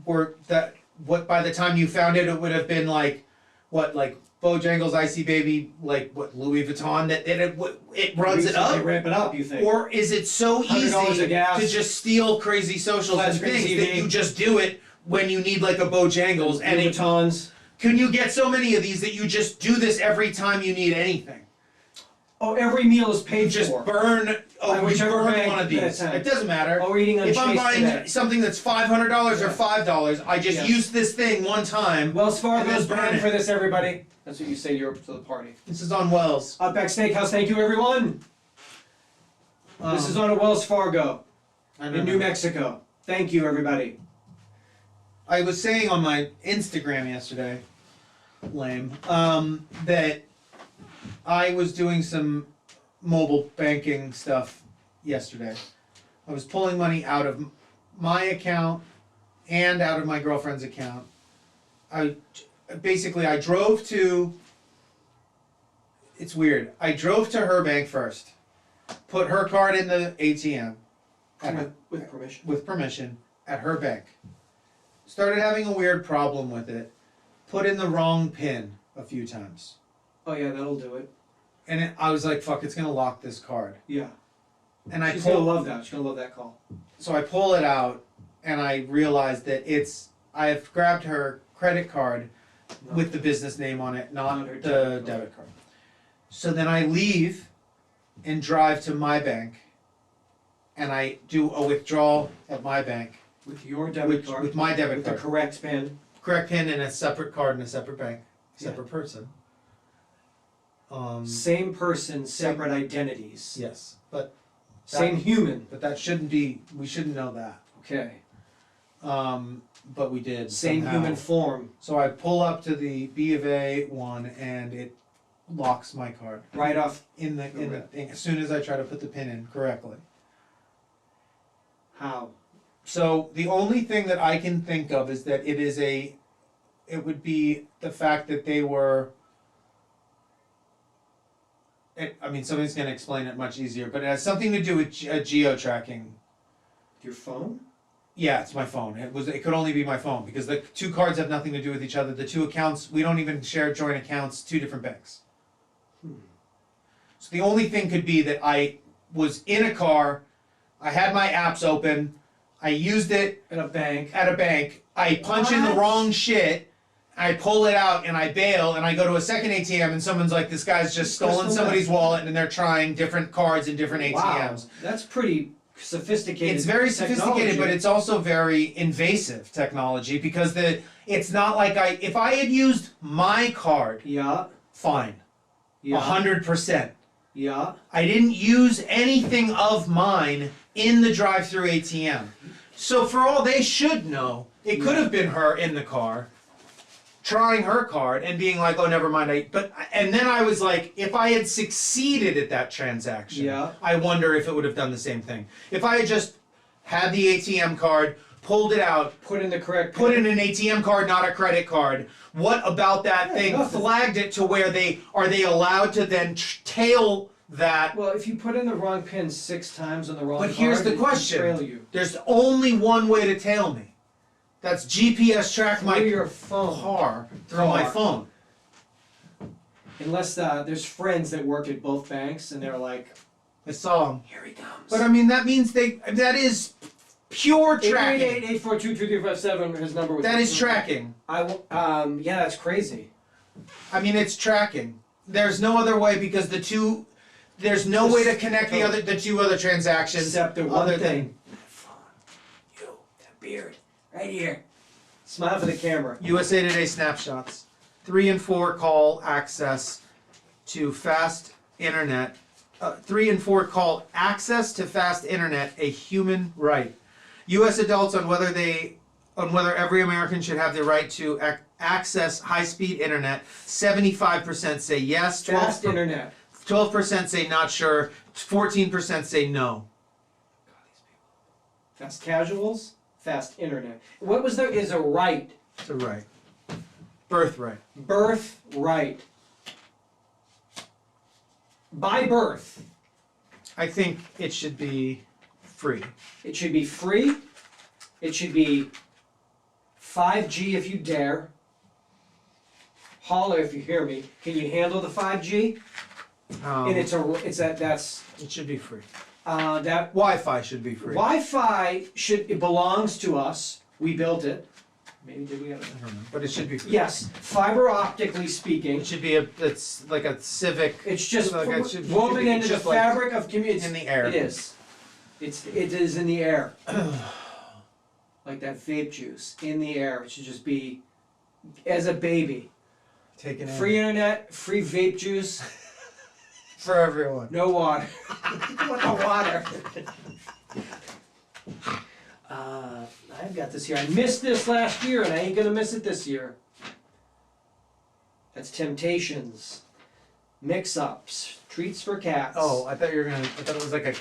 C: by the time you found it, it would have been like, what, like Bojangles, Icy Baby, like what, Louis Vuitton, that it runs it
B: They
C: up?
B: ramp it up. You think?
C: Or is it so
B: $100
C: easy
B: of gas.
C: to just steal crazy socials
B: Flat
C: and
B: screen
C: things
B: TV.
C: that you just do it when you need like a Bojangles? And it,
B: Louboutins.
C: can you get so many of these that you just do this every time you need anything?
B: Oh, every meal is paid
C: You just
B: for.
C: burn,
B: By whichever
C: burn
B: bank
C: one of
B: that
C: these.
B: time.
C: It doesn't matter.
B: Oh, we're eating on
C: If I'm
B: Chase
C: buying
B: today.
C: something that's $500 or
B: Yeah.
C: $5, I just
B: Yes.
C: use this thing one time.
B: Wells
C: And
B: Fargo's
C: then burn
B: brand
C: it.
B: for this, everybody. That's what you say to the party.
C: This is on Wells.
B: Outback Steakhouse, thank you, everyone. This is on a Wells Fargo in New Mexico. Thank you, everybody.
C: I was saying on my Instagram yesterday, lame, that I was doing some mobile banking stuff yesterday. I was pulling money out of my account and out of my girlfriend's account. I drove to, it's weird, I drove to her bank first, put her card in the ATM
B: With permission.
C: with permission at her bank. Started having a weird problem with it. Put in the wrong PIN a few times.
B: Oh yeah, that'll do it.
C: And I was like, fuck, it's gonna lock this card.
B: Yeah.
C: And I
B: She's gonna
C: pull,
B: love that. She's gonna love that call.
C: so I pull it out and I realized that I have grabbed her credit card with the business name on it, not
B: Not her
C: the debit card. So then I leave and drive to my bank and I do a withdrawal at my bank
B: With your debit card.
C: with my debit
B: With
C: card.
B: the correct PIN.
C: Correct PIN in a separate card in a separate bank,
B: Yeah.
C: separate person.
B: Same person, separate identities.
C: Yes, but
B: Same human.
C: But that shouldn't be. We shouldn't know that.
B: Okay.
C: But we did.
B: Same
C: somehow.
B: human form.
C: So I pull up to the B of A one, and it locks my card
B: Right off.
C: in the thing as soon as I try to put the pin in correctly.
B: How?
C: So the only thing that I can think of is that it would be the fact that they were. I mean, somebody's going to explain it much easier, but it has something to do with geo tracking.
B: Your phone?
C: Yeah, it's my phone. It could only be my phone because the two cards have nothing to do with each other. The two accounts, we don't even share joint accounts, two different banks. So the only thing could be that I was in a car, I had my apps open, I used it
B: At a bank.
C: at a bank, I punch in the
B: What?
C: wrong shit, I pull it out and I bail and I go to a second ATM and someone's like, this guy's just stolen
B: Crystal
C: somebody's
B: meth.
C: wallet and they're trying different cards in different ATMs.
B: Wow. That's pretty sophisticated.
C: It's very sophisticated,
B: technology.
C: but it's also very invasive technology because it's not like if I had used my card,
B: Yeah.
C: fine,
B: Yeah.
C: 100%.
B: Yeah.
C: I didn't use anything of mine in the drive-through ATM. So for all they should know, it could have been her in the car, trying her card and being like, oh, never mind. And then I was like, if I had succeeded at that transaction,
B: Yeah.
C: I wonder if it would have done the same thing. If I had just had the ATM card, pulled it out,
B: Put in the correct.
C: put in an ATM card, not a credit card. What about that
B: Yeah,
C: thing
B: nothing.
C: flagged it to where they allowed to then tail that?
B: Well, if you put in the wrong pin 6 times on the wrong.
C: But here's
B: card,
C: the
B: it can
C: question.
B: Trail you.
C: There's only one way to tail me. That's GPS track my
B: Through your phone.
C: car through my
B: Car.
C: phone.
B: Unless there's friends that work at both banks and they're like,
C: I saw him.
B: here he comes.
C: But I mean, that means that is pure tracking.
B: 888-842-2357. His number was.
C: That is tracking.
B: Yeah, that's crazy.
C: I mean, it's tracking. There's no other way because there's no way to connect the two other transactions.
B: Except the one
C: other than-
B: thing. That phone. You, that beard. Right here. Smile for the camera.
C: USA Today snapshots. 3 and 4 call access to fast internet. 3 and 4 call access to fast internet a human right. U.S. adults on whether every American should have the right to access high-speed internet. 75% say yes.
B: Fast internet.
C: 12% say not sure. 14% say no.
B: Fast casuals. Fast internet. What was there is a right.
C: It's a right. Birthright.
B: Birth right. By birth.
C: I think it should be free.
B: It should be free. It should be 5G if you dare. Holler if you hear me. Can you handle the 5G? And that's
C: It should be free.
B: that
C: Wi-Fi should be free.
B: Wi-Fi it belongs to us. We built it. Maybe did we have it?
C: I don't know, but it should be free.
B: Yes, fiber optically speaking,
C: It should be it's like a civic
B: it's just
C: Like it should
B: woven
C: be
B: into the
C: just like
B: fabric of community.
C: in the air.
B: It is. It is in the air. Like that vape juice in the air. It should just be as a baby.
C: taken in
B: Free internet, free vape juice,
C: for everyone.
B: no water. What the water? I've got this here. I missed this last year and I ain't gonna miss it this year. That's Temptations. Mix-ups. Treats for cats.
C: Oh, I thought it was like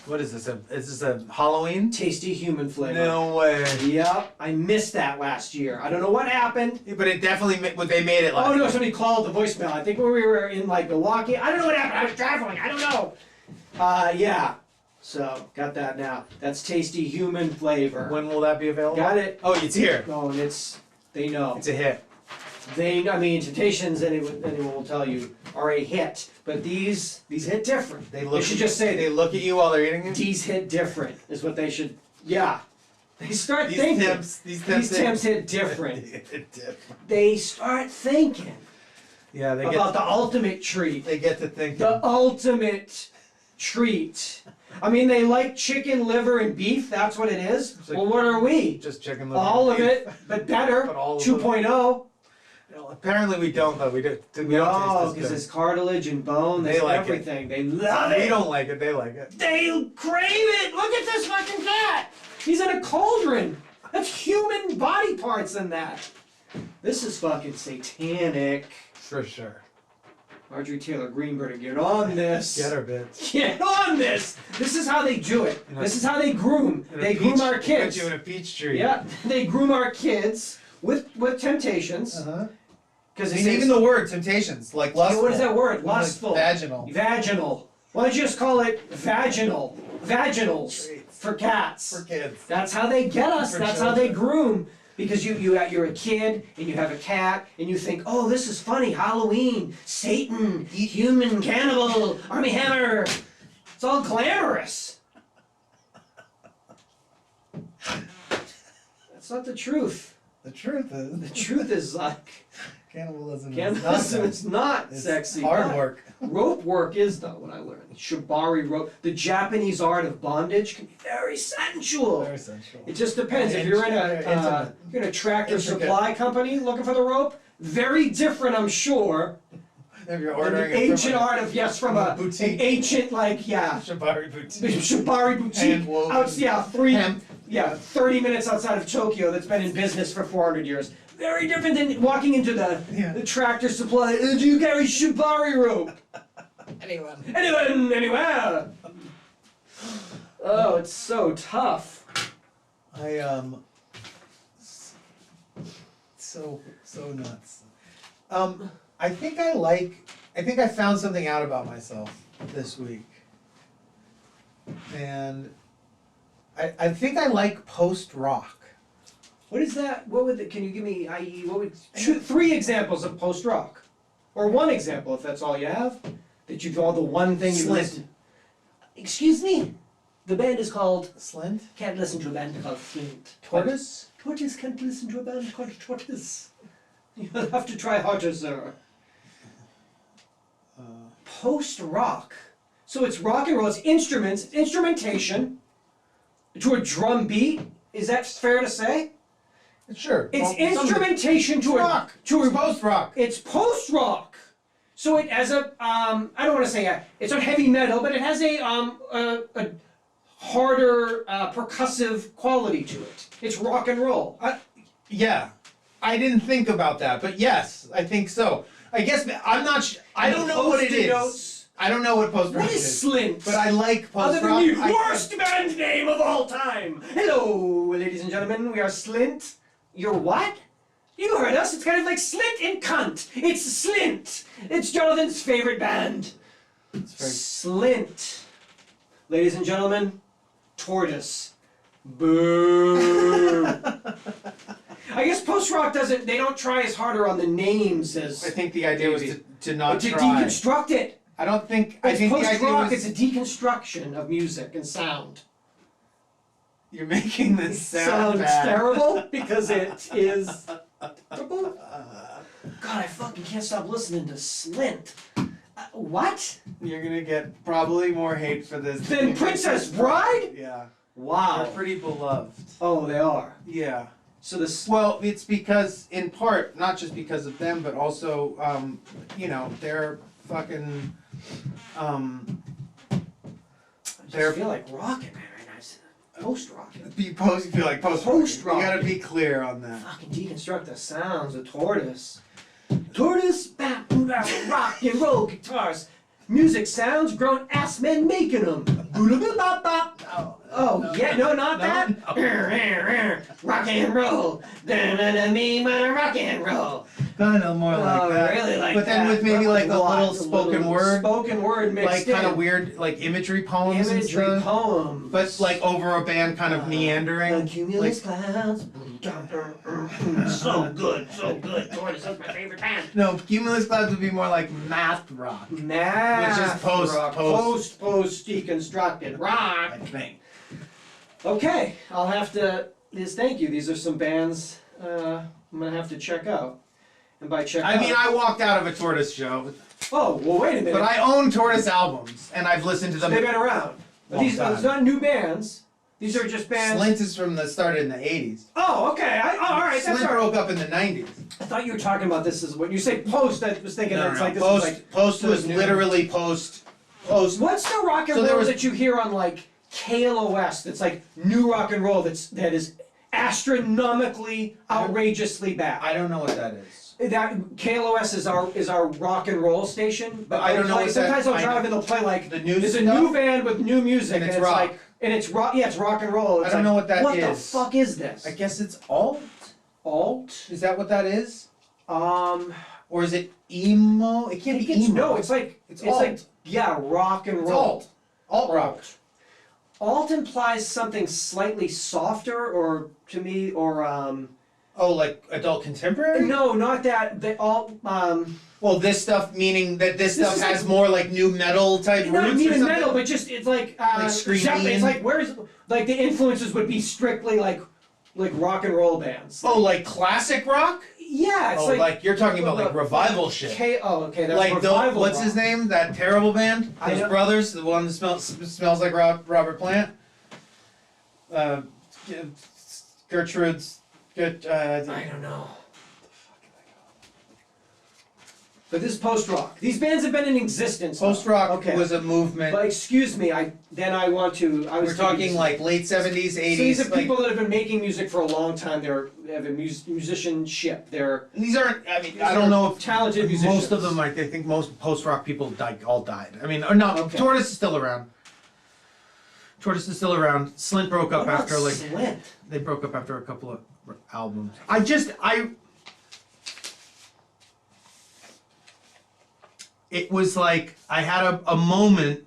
C: what is this? Is this a Halloween?
B: Tasty human flavor.
C: No way.
B: Yep, I missed that last year. I don't know what happened.
C: But it definitely they made it last
B: Oh no,
C: year.
B: somebody called the voicemail. I think when we were in like Milwaukee. I don't know what happened. I was traveling. I don't know. Yeah. So got that now. That's tasty human flavor.
C: When will that be available?
B: Got it.
C: Oh, it's here.
B: Oh, and they know.
C: It's a hit.
B: Temptations, anyone will tell you, are a hit. But these hit different.
C: They look.
B: should just say
C: they look at you while they're eating it.
B: these hit different. Is what they should. Yeah. They start
C: These
B: thinking.
C: These
B: Temps hit different.
C: different.
B: They start thinking
C: Yeah, they
B: about the ultimate treat.
C: they get to thinking.
B: The ultimate treat. I mean, they like chicken, liver, and beef. That's what it is.
C: It's like-
B: Well, what are we?
C: Just chicken liver.
B: All
C: and
B: of
C: beef.
B: it, but better.
C: But all of
B: 2.0.
C: Apparently we don't though. We don't
B: No,
C: taste
B: because
C: this
B: it's cartilage and bone.
C: They
B: There's
C: like it.
B: everything. They love
C: good.
B: it.
C: We don't like it. They like it.
B: They crave it. Look at this fucking cat. He's in a cauldron. That's human body parts in that. This is fucking satanic.
C: For sure.
B: Marjorie Taylor Greene better get on this.
C: Get her, bitch.
B: Get on this. This is how they do it. This is how they groom. They groom our kids.
C: Put you in a peach tree.
B: Yeah, they groom our kids with temptations.
C: Uh-huh.
B: Because
C: Even the word temptations, like lustful.
B: what is that word?
C: Like
B: Lustful.
C: vaginal.
B: Vaginal. Why don't you just call it vaginal? Vaginals for cats.
C: For kids.
B: That's how they get us.
C: For
B: That's how they
C: children.
B: groom. Because you're a kid and you have a cat and you think, oh, this is funny. Halloween, Satan, human cannibal, Army Hammer. It's all glamorous. That's not the truth.
C: The truth is,
B: The truth is like
C: cannibalism
B: cannibalism
C: is
B: is not
C: It's
B: sexy.
C: hard work.
B: Rope work is though what I learned. Shibari rope. The Japanese art of bondage can be very sensual.
C: Very sensual.
B: It just depends. If you're in
C: Intimate.
B: a tractor
C: Intricate.
B: supply company looking for the rope, very different, I'm sure,
C: If you're
B: than
C: ordering
B: the
C: it
B: ancient
C: from
B: art of
C: from a
B: an
C: boutique.
B: ancient
C: a Shibari boutique.
B: Shibari boutique.
C: Hand-woven hemp.
B: 30 minutes outside of Tokyo that's been in business for 400 years. Very different than walking into the tractor supply. Do you carry Shibari rope?
C: Anyone.
B: Anyone, anywhere. Oh, it's so tough.
C: So nuts. I think I found something out about myself this week. And I think I like post-rock.
B: What is that? What would can you give me, i.e., what would, three examples of post-rock? Or one example, if that's all you have? That you've all the one thing you
C: Slint.
B: listen. Excuse me? The band is called,
C: Slint?
B: can't listen to a band called Flint.
C: Tortoise?
B: Tortoise can't listen to a band called Tortoise. You'll have to try harder, sir. Post-rock. So it's rock and roll, it's instruments, it's instrumentation to a drum beat. Is that fair to say?
C: Sure.
B: It's
C: Well,
B: instrumentation to
C: rock.
B: to
C: It's post-rock.
B: It's post-rock. So it has a I don't want to say it's not heavy metal, but it has a harder percussive quality to it. It's rock and roll.
C: Yeah. I didn't think about that, but yes, I think so. I guess I'm not. I don't know what it
B: Post-it
C: is.
B: notes.
C: I don't know what post-rock
B: What is Slint?
C: but I like
B: Other
C: post-rock.
B: than the worst band name of all time. Hello, ladies and gentlemen. We are Slint. You're what? You heard us. It's kind of like Slint and Cunt. It's Slint. It's Jonathan's favorite band. Slint. Ladies and gentlemen, Tortoise. Boo. I guess post-rock doesn't, they don't try as harder on the names as...
C: I think the idea was to not
B: to
C: try.
B: deconstruct it.
C: I don't think. I
B: It's
C: think the idea
B: post-rock,
C: was
B: it's a deconstruction of music and sound.
C: you're making this sound bad.
B: terrible because it is terrible. God, I fucking can't stop listening to Slint. What?
C: You're gonna get probably more hate for this
B: Than Princess Bride?
C: Yeah.
B: Wow.
C: They're pretty beloved.
B: Oh, they are.
C: Yeah.
B: So this.
C: Well, it's because, in part, not just because of them, but also, they're fucking,
B: I feel like rocking, man, right now. Post-rocking.
C: you feel like
B: Post-rock.
C: You gotta be clear on that.
B: Fucking deconstruct the sounds of Tortoise. Tortoise, bap, rock and roll guitars. Music sounds, grown ass men making them. Oh, yeah, no, not that. Rock and roll. Me, rock and roll.
C: Kind of more like that.
B: Really like
C: but then
B: that.
C: with maybe like a little
B: Lots of
C: spoken
B: little
C: word,
B: spoken word mixed
C: like
B: in.
C: kind of weird, like imagery poems and
B: Imagery
C: stuff.
B: poems.
C: But like over a band, kind of meandering.
B: Cumulus
C: Like,
B: clouds. So good, so good. Tortoise is my favorite band.
C: no, Cumulus Clouds would be more like math rock.
B: Math
C: Which is post-
B: rock.
C: post-
B: post deconstructed rock.
C: I think.
B: Okay, I'll have to. Thank you. These are some bands I'm gonna have to check out. And by check out.
C: I mean, I walked out of a Tortoise show,
B: Oh well, wait a minute.
C: but I own Tortoise albums, and I've listened to them.
B: They've been around.
C: Long
B: These
C: time.
B: it's not new bands. These are just bands.
C: Slint is from the started in the 80s.
B: Oh, okay. All right.
C: Slint
B: That's all right.
C: broke up in the 90s.
B: I thought you were talking about this as when you say post. I was thinking
C: No,
B: it's
C: no,
B: like this
C: Post,
B: is like.
C: Post was
B: new.
C: literally Post.
B: What's the rock and
C: So there
B: roll
C: was-
B: that you hear on like KLOS? That's like new rock and roll. That is astronomically, outrageously bad.
C: I don't know what that is.
B: That KLOS is our rock and roll station.
C: But I don't know what that-
B: Sometimes I'll
C: I
B: drive
C: know.
B: and they'll play like
C: The new
B: there's a
C: stuff?
B: new band with new music
C: And it's rock.
B: like and it's rock. Yeah, it's rock and roll. It's
C: I don't know what that
B: What the
C: is.
B: fuck is this?
C: I guess it's alt?
B: Alt.
C: Is that what that is?
B: Um.
C: Or is it emo? It
B: I
C: can't
B: think
C: be
B: it's
C: emo.
B: no. It's like
C: It's
B: like
C: alt.
B: yeah, rock and roll.
C: It's alt. Alt rock.
B: Alt implies something slightly softer, or to me, or
C: Oh, like adult contemporary?
B: no, not that. The alt
C: Well, this stuff meaning that this
B: This
C: stuff
B: is
C: has
B: like-
C: more like new metal type
B: not
C: roots or
B: even
C: something?
B: metal, but just it's like
C: Scream
B: Zeppelin. It's
C: Ian?
B: like where's like the influences would be strictly like rock and roll bands.
C: Oh, like classic rock?
B: Yeah, it's
C: Oh, like you're talking about like revival shit.
B: Okay, that's
C: Like
B: revival
C: what's
B: rock.
C: his name? That terrible band?
B: I
C: Those
B: know-
C: brothers, the one that smells like Robert Plant. Gertrude's.
B: I don't know. But this is post rock. These bands have been in existence.
C: Post rock
B: Okay.
C: was a movement.
B: But excuse me, I want to. I was
C: We're talking
B: thinking-
C: like late 70s, 80s.
B: So these are
C: like-
B: people that have been making music for a long time. They have a musicianship.
C: These aren't. I mean,
B: These
C: I don't
B: are
C: know if
B: talented musicians.
C: most of them. I think most post rock people all died. I mean, or not.
B: Okay.
C: Tortoise is still around. Tortoise is still around. Slint broke up
B: What about
C: after like
B: Slint?
C: they broke up after a couple of albums. It was like I had a moment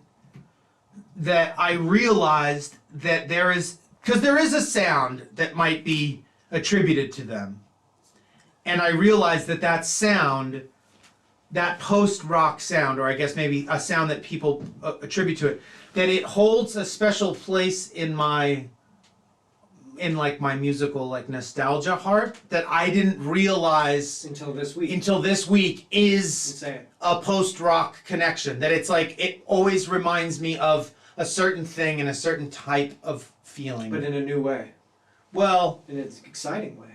C: that I realized that because there is a sound that might be attributed to them. And I realized that sound, that post-rock sound, or I guess maybe a sound that people attribute to it, that it holds a special place in my musical like nostalgia heart that I didn't realize
B: Until this week.
C: until this week is
B: Insane.
C: a post-rock connection. That it's like it always reminds me of a certain thing and a certain type of feeling.
B: But in a new way.
C: Well,
B: In an exciting way.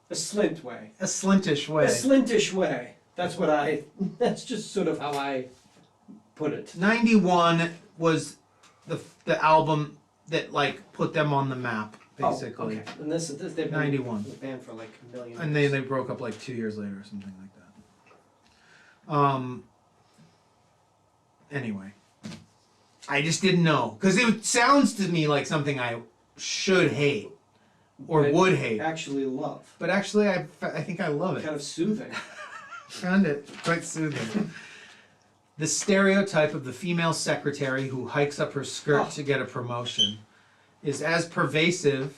B: A Slint way.
C: a slintish way.
B: A Slintish way. That's just sort of how I put it.
C: 91 was the album that like put them on the map, basically.
B: Oh, okay. And this they've been
C: 91.
B: banned for like a million
C: And
B: years.
C: they broke up like 2 years later or something like that. Anyway, I just didn't know because it sounds to me like something I should hate or
B: But
C: would hate,
B: actually love.
C: but actually I think I love it.
B: Kind of soothing.
C: Found it quite soothing. The stereotype of the female secretary who hikes up her skirt to get a promotion is as pervasive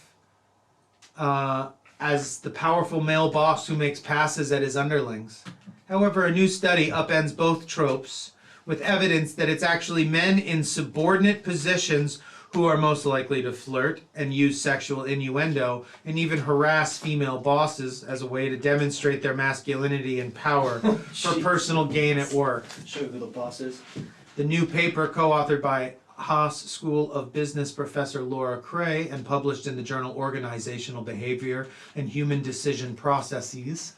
C: as the powerful male boss who makes passes at his underlings. However, a new study upends both tropes with evidence that it's actually men in subordinate positions who are most likely to flirt and use sexual innuendo and even harass female bosses as a way to demonstrate their masculinity and power for
B: Jeez.
C: personal gain at work.
B: Show you who the boss is.
C: The new paper, co-authored by Haas School of Business professor Laura Cray and published in the journal Organizational Behavior and Human Decision Processes,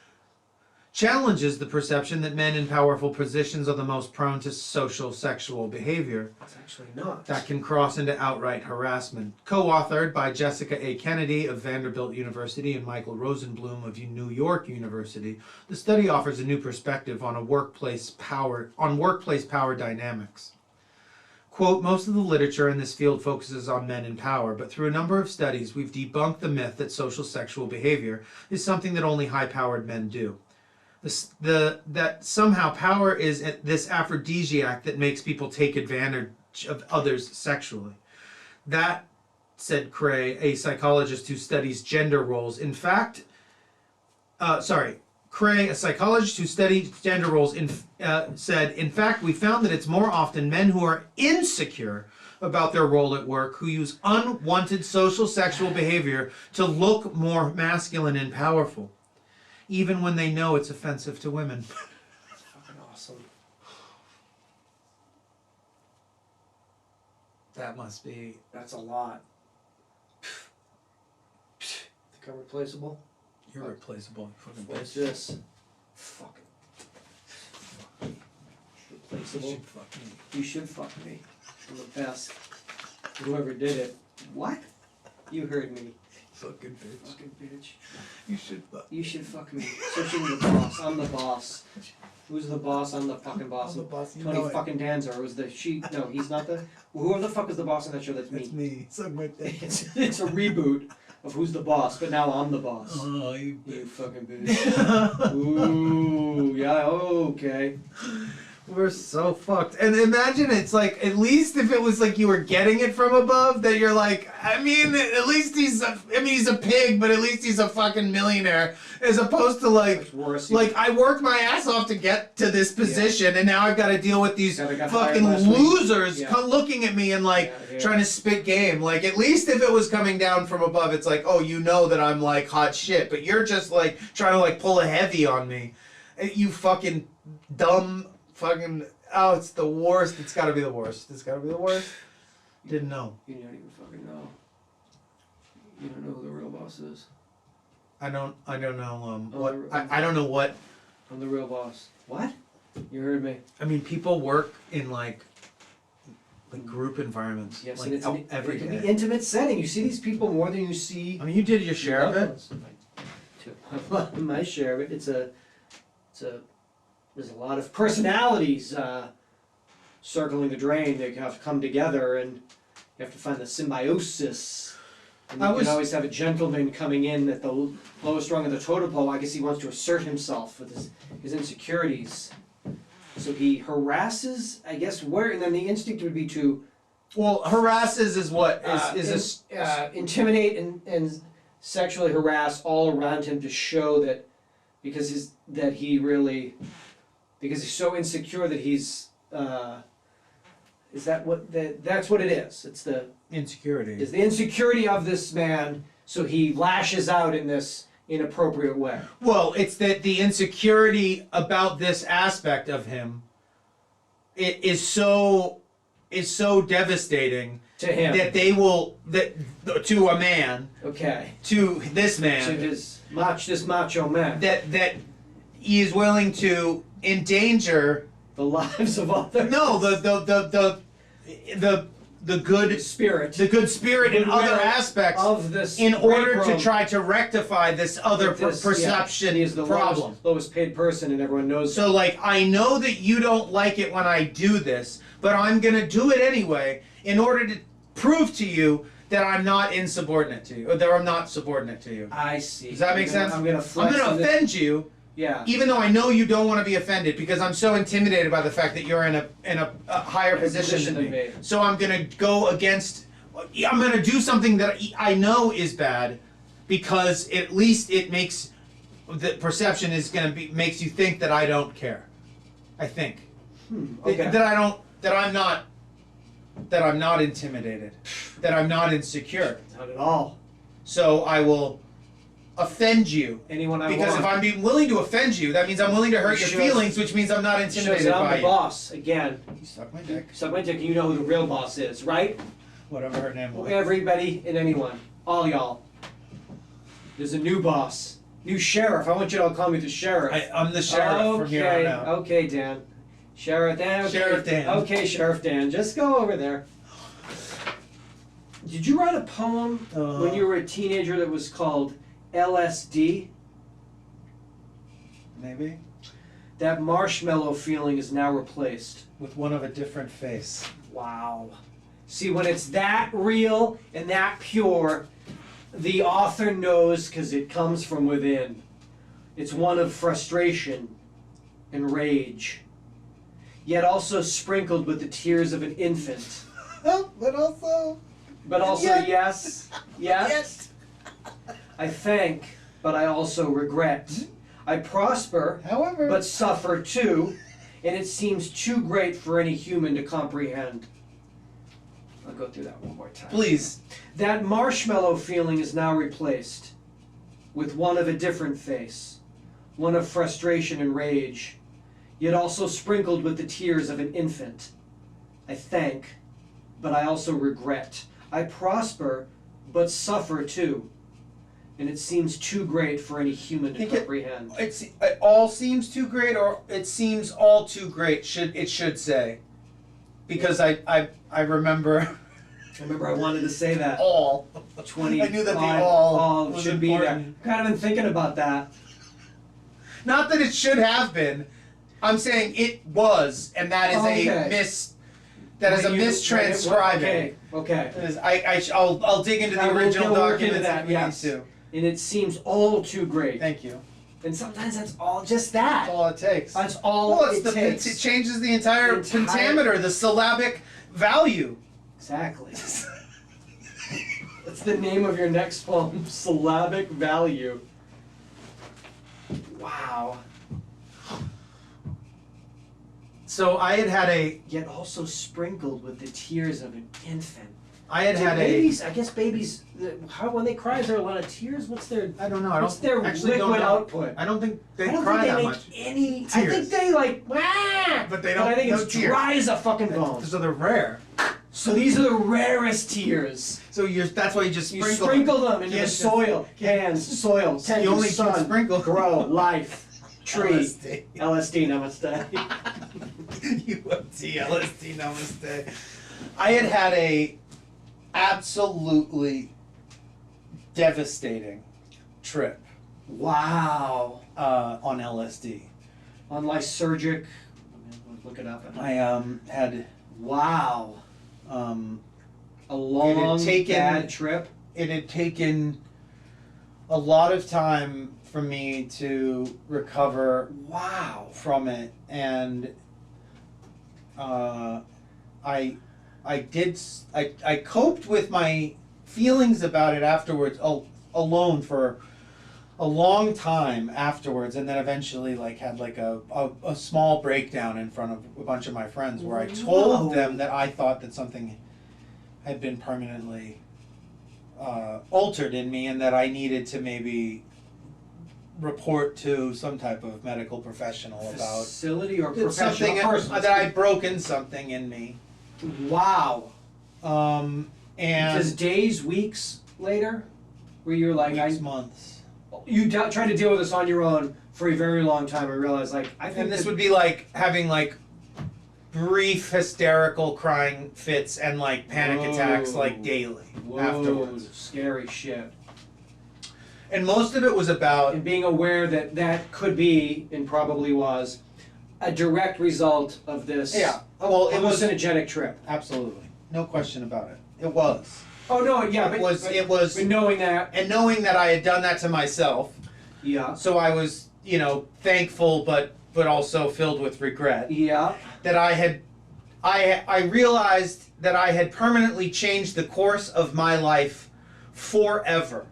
C: challenges the perception that men in powerful positions are the most prone to social sexual behavior
B: It's actually not.
C: that can cross into outright harassment. Co-authored by Jessica A. Kennedy of Vanderbilt University and Michael Rosenblum of New York University, the study offers a new perspective on workplace power dynamics. Quote, most of the literature in this field focuses on men in power, but through a number of studies, we've debunked the myth that social sexual behavior is something that only high-powered men do. That somehow power is this aphrodisiac that makes people take advantage of others sexually. That, said Cray, a psychologist who studies gender roles, Cray, a psychologist who studies gender roles, said, in fact, we found that it's more often men who are insecure about their role at work who use unwanted social sexual behavior to look more masculine and powerful, even when they know it's offensive to women.
B: Fucking awesome.
C: That must be.
B: That's a lot. Become replaceable.
A: You're replaceable, you fucking
B: What's
A: bitch.
B: this? Fucking.
A: You
B: Replaceable.
A: should fuck me.
B: You should fuck me. I'm the best. Whoever did it. What? You heard me.
A: Fucking bitch.
B: Fucking bitch.
A: You should fuck.
B: You should fuck me. Especially the boss. I'm the boss. Who's the boss? I'm the fucking boss.
A: I'm the boss, you
B: Tony
A: know it.
B: fucking Danza. Or was the she? No, he's not the. Whoever the fuck is the boss on that show? That's me.
A: That's me. Suck my dick.
B: It's a reboot of Who's the Boss, but now I'm the boss.
A: Oh, you
B: You fucking bitch. Ooh, yeah, okay.
A: We're so fucked. And imagine it's like, at least if it was like you were getting it from above, that you're like, I mean, at least he's a pig, but at least he's a fucking millionaire. As opposed to like,
B: It's worse.
A: like I worked my ass off to get to this position, and now I've got to deal with these
B: Yeah, they got
A: fucking
B: hired last week.
A: losers
B: Yeah.
A: looking at me and like
B: Yeah.
A: trying to spit game. Like at least if it was coming down from above, it's like, oh, you know that I'm like hot shit, but you're just like trying to like pull a heavy on me. You fucking dumb fucking. Oh, it's the worst. It's got to be the worst. It's got to be the worst. Didn't know.
B: You don't even fucking know. You don't know who the real boss is.
A: I don't know.
B: Oh,
A: What? I don't know what.
B: I'm the real boss. What? You heard me.
A: I mean, people work in like group environments.
B: Yes,
A: like
B: and it's
A: every
B: it can
A: day.
B: be intimate setting. You see these people more than you see.
A: I mean, you did your share of it.
B: My share of it. It's a. There's a lot of personalities circling the drain. They have to come together, and you have to find the symbiosis. And you can always have a gentleman coming in at the lowest rung of the totem pole. I guess he wants to assert himself with his insecurities. So he harasses, I guess, and then the instinct would be to
A: Well, harasses is what
B: intimidate and sexually harass all around him to show that because he's so insecure that he's that's what it is. It's the insecurity of this man, so he lashes out in this inappropriate way.
A: Well, it's that the insecurity about this aspect of him it is so devastating
B: To him.
A: to a man,
B: Okay.
A: to this man,
B: To this macho man.
A: that he is willing to endanger
B: The lives of others.
A: the good
B: spirit.
A: the good spirit in
B: Goodwill
A: other aspects
B: of this
A: in order
B: great
A: to try to rectify this other perception
B: he is the
A: problem.
B: lowest paid person, and everyone knows.
A: So like, I know that you don't like it when I do this, but I'm gonna do it anyway in order to prove to you that I'm not insubordinate to you, or that I'm not subordinate to you.
B: I see.
A: Does that make sense?
B: I'm gonna
A: offend you,
B: Yeah.
A: even though I know you don't want to be offended, because I'm so intimidated by the fact that you're in a higher position than me. So I'm gonna go against. I'm gonna do something that I know is bad, because at least it makes the perception is gonna be makes you think that I don't care. I think
B: Okay.
A: that I'm not intimidated, that I'm not insecure.
B: Not at all.
A: So I will offend you.
B: Anyone I
A: Because
B: want.
A: if I'm being willing to offend you, that means I'm willing to hurt your
B: Shows-
A: feelings, which means I'm not
B: Shows
A: intimidated
B: that I'm
A: by
B: the
A: you.
B: boss again.
A: You suck my dick.
B: Suck my dick, and you know who the real boss is, right?
A: Whatever her name was.
B: Everybody and anyone, all y'all. There's a new boss, new sheriff. I want you to all call me the sheriff.
A: I'm the sheriff from here on out.
B: Okay, Dan. Sheriff Dan. Okay.
A: Sheriff Dan.
B: Okay, Sheriff Dan. Just go over there. Did you write a poem when you were a teenager that was called LSD?
A: Maybe.
B: That marshmallow feeling is now replaced.
A: With one of a different face.
B: Wow. See, when it's that real and that pure, the author knows because it comes from within. It's one of frustration and rage, yet also sprinkled with the tears of an infant.
A: But also.
B: Yes. I thank, but I also regret. I prosper,
A: However.
B: but suffer too, and it seems too great for any human to comprehend. I'll go through that one more time.
A: Please.
B: That marshmallow feeling is now replaced with one of a different face, one of frustration and rage, yet also sprinkled with the tears of an infant. I thank, but I also regret. I prosper, but suffer too. and it seems too great for any human to
C: Think it-
B: comprehend.
C: It all seems too great, or it seems all too great. Should say, because I remember
B: I remember I wanted to say that.
C: all.
B: 20.
C: I knew that the all was
B: should be there.
C: important.
B: Kind of been thinking about that.
C: Not that it should have been. I'm saying it was, and that is
B: Okay.
C: that is a
B: When you-
C: mistranscribing.
B: Okay.
C: That is- I'll dig into
B: I
C: the
B: will
C: original
B: work into
C: documents
B: that,
C: if we
B: yes.
C: need to.
B: And it seems all too great.
C: Thank you.
B: And sometimes that's all just that.
C: That's all it takes.
B: That's all
C: Well,
B: it takes.
C: it changes the entire pentameter, the syllabic value.
B: Exactly. That's the name of your next poem, syllabic value. Wow.
A: So I had a
B: Yet also sprinkled with the tears of an infant.
A: I
B: Do
A: had a
B: babies, I guess babies, how, when they cry, is there a lot of tears? What's their
A: I don't know. I
B: What's
A: don't
B: their
A: actually don't
B: liquid
A: know.
B: output?
A: I don't think they
B: I don't
A: cry
B: think
A: that
B: they
A: much.
B: make any. I
A: Tears.
B: think they like, wah!
A: But they
B: But I
A: don't-
B: think
A: no
B: it's
A: tears.
B: dry as a fucking bone.
A: So they're rare.
B: So these are the rarest tears.
A: So that's why you just
B: You
A: sprinkle.
B: sprinkle them into the
A: Can't-
B: soil, hands, soil, tend
A: You
B: to
A: only can
B: sun,
A: sprinkle.
B: grow, life, tree,
A: LSD.
B: LSD, namaste.
C: UhhYeahDude, LSD, namaste. I had a absolutely devastating trip
B: Wow.
C: on LSD.
B: On lysergic, look it up.
C: I had
B: Wow.
C: um,
B: A long,
C: taken-
B: bad trip.
C: it had taken a lot of time for me to recover
B: Wow.
C: from it, and I coped with my feelings about it afterwards alone for a long time afterwards, and then eventually had a small breakdown in front of a bunch of my friends where I told
B: Whoa.
C: them that I thought that something had been permanently altered in me, and that I needed to maybe report to some type of medical professional about
B: Facility or
C: something
B: professional person?
C: that I'd broken something in me.
B: Wow.
C: And
B: Because days, weeks later, where you're like,
C: weeks, months.
B: you tried to deal with this on your own for a very long time and realized, I think
C: And this
B: that-
C: would be like having brief hysterical crying fits and panic attacks
B: Whoa.
C: daily
B: Whoa,
C: afterwards.
B: scary shit.
C: And most of it was about
B: And being aware that that could be, and probably was, a direct result of this
C: well, it was
B: hallucinogenic trip.
C: absolutely no question about it. It was.
B: Oh no, yeah,
C: It was
B: but knowing that,
C: and knowing that I had done that to myself,
B: yeah,
C: so I was, thankful but also filled with regret.
B: yeah,
C: That I realized that I had permanently changed the course of my life forever.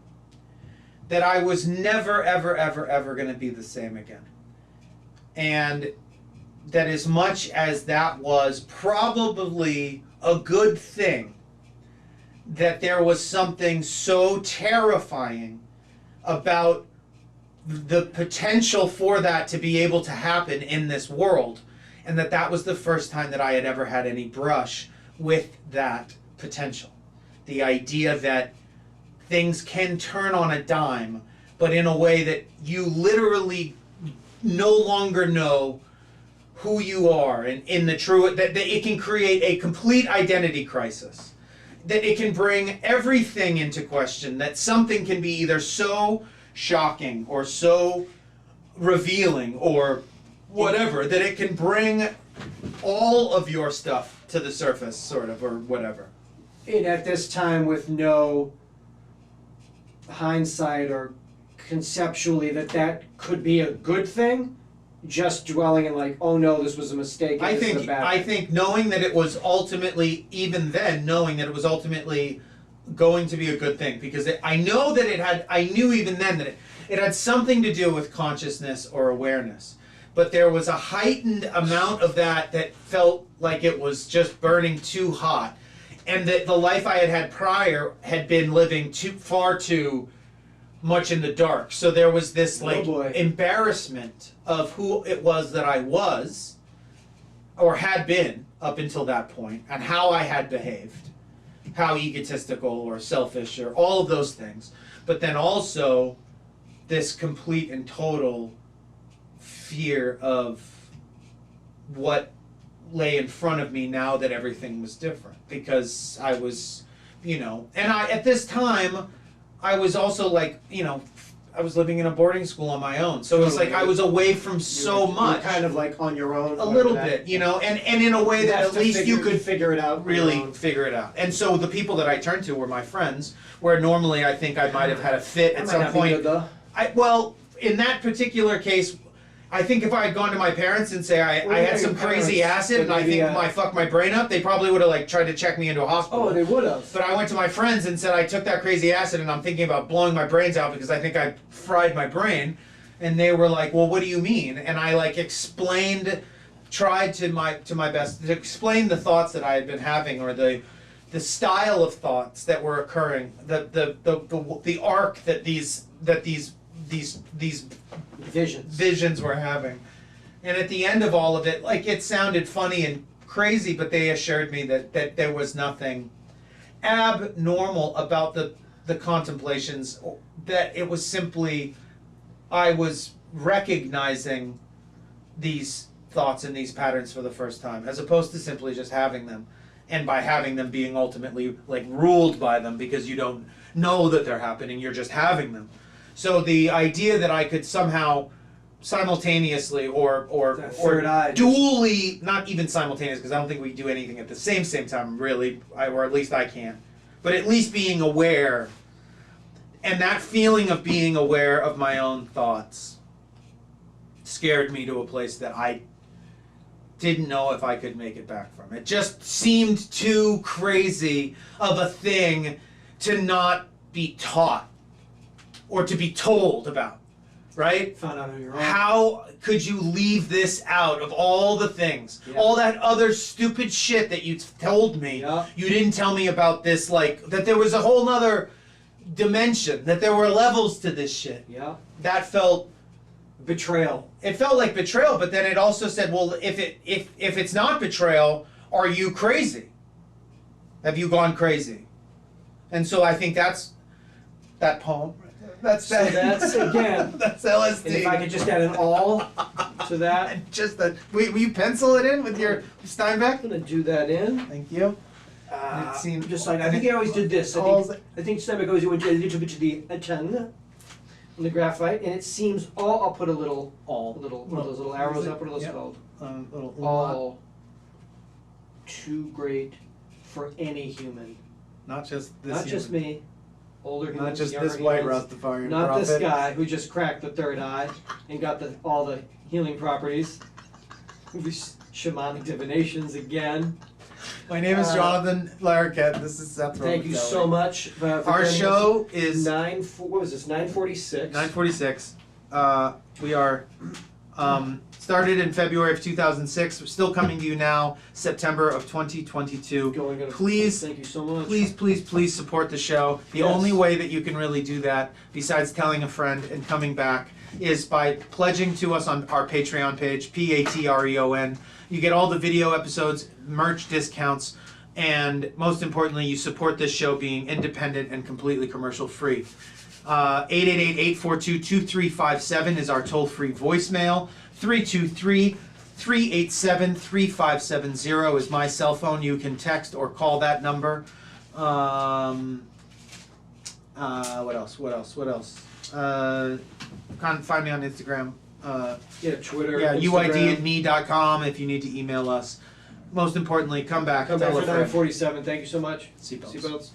C: That I was never, ever, ever, ever going to be the same again. And that as much as that was probably a good thing, that there was something so terrifying about the potential for that to be able to happen in this world, and that was the first time that I had ever had any brush with that potential. The idea that things can turn on a dime, but in a way that you literally no longer know who you are, and in the true that it can create a complete identity crisis. That it can bring everything into question, that something can be either so shocking or so revealing or whatever, that it can bring all of your stuff to the surface, sort of, or whatever.
B: and at this time with no hindsight or conceptually that could be a good thing, just dwelling in oh no, this was a mistake. And this is a bad
C: I
B: thing.
C: think knowing that it was ultimately, even then, knowing that it was ultimately going to be a good thing, because I know that I knew even then that it had something to do with consciousness or awareness, but there was a heightened amount of that felt like it was just burning too hot, and that the life I had had prior had been living far too much in the dark. So there was this
B: Oh, boy.
C: embarrassment of who it was that I was, or had been up until that point, and how I had behaved, how egotistical or selfish or all of those things. but then also this complete and total fear of what lay in front of me now that everything was different, because I was, and at this time I was also like, I was living in a boarding school on my own, so it was like I was away from so much.
B: You're kind of like on your own.
C: A little bit, and in a way that at least you could
B: figure it out.
C: really figure it out. And so the people that I turned to were my friends, where normally I think I might have had a fit at some point. Well, in that particular case, I think if I had gone to my parents and say I had some crazy acid and I think I fucked my brain up, they probably would have like tried to check me into a hospital.
B: Oh, they would have.
C: But I went to my friends and said I took that crazy acid and I'm thinking about blowing my brains out because I think I fried my brain. And they were like, well, what do you mean? And I like tried to my best to explain the thoughts that I had been having, or the style of thoughts that were occurring, the arc that these visions were having. And at the end of all of it, like, it sounded funny and crazy, but they assured me that there was nothing abnormal about the contemplations, that it was simply I was recognizing these thoughts and these patterns for the first time, as opposed to simply just having them, and by having them being ultimately like ruled by them because you don't know that they're happening, you're just having them. So the idea that I could somehow simultaneously or dually, not even simultaneous, because I don't think we do anything at the same time really, or at least I can't, but at least being aware, and that feeling of being aware of my own thoughts scared me to a place that I didn't know if I could make it back from. It just seemed too crazy of a thing to not be taught or to be told about, right?
B: Found out on your own.
C: How could you leave this out of all the things? Yeah. All that other stupid shit that you told me.
B: Yeah.
C: You didn't tell me about this, like, that there was a whole nother dimension, that there were levels to this shit.
B: Yeah.
C: That felt
B: betrayal.
C: It felt like betrayal, but then it also said, well, if it's not betrayal, are you crazy? Have you gone crazy? And so I think that's that poem. That's
B: again.
C: That's LSD.
B: And if I could just add an all to that.
C: And just that. Will you pencil it in with your Steinbeck?
B: I'm gonna do that in.
C: Thank you.
B: It seemed just like I think he always did this. I think Steinbeck always went a little bit to the tongue on the graphite, and it seems all. I'll put a little one of those little arrows up. What are those called? All too great for any human.
C: Not just this.
B: Not just me. Older humans,
C: not just
B: younger
C: this white
B: humans,
C: Rastafarian
B: not
C: prophet.
B: this guy who just cracked the third eye and got all the healing properties. Shamanic divinations again.
C: My name is Jonathan Larroquette. This is Seth.
B: Thank you so much.
C: Our show is
B: 9:46.
C: 9:46. We are started in February of 2006. We're still coming to you now, September of 2022. Please,
B: thank you so much.
C: Please support the show. The only way that you can really do that, besides telling a friend and coming back, is by pledging to us on our Patreon page, Patreon. You get all the video episodes, merch discounts, and most importantly, you support this show being independent and completely commercial free. 888-842-2357 is our toll-free voicemail. 323-387-3570 is my cell phone. You can text or call that number. What else? Find me on Instagram.
B: Twitter.
C: Yeah, UhhYeahDude.com if you need to email us. Most importantly, come back.
B: Come back for 9:47. Thank you so much.
C: Seatbelts.
B: Seatbelts.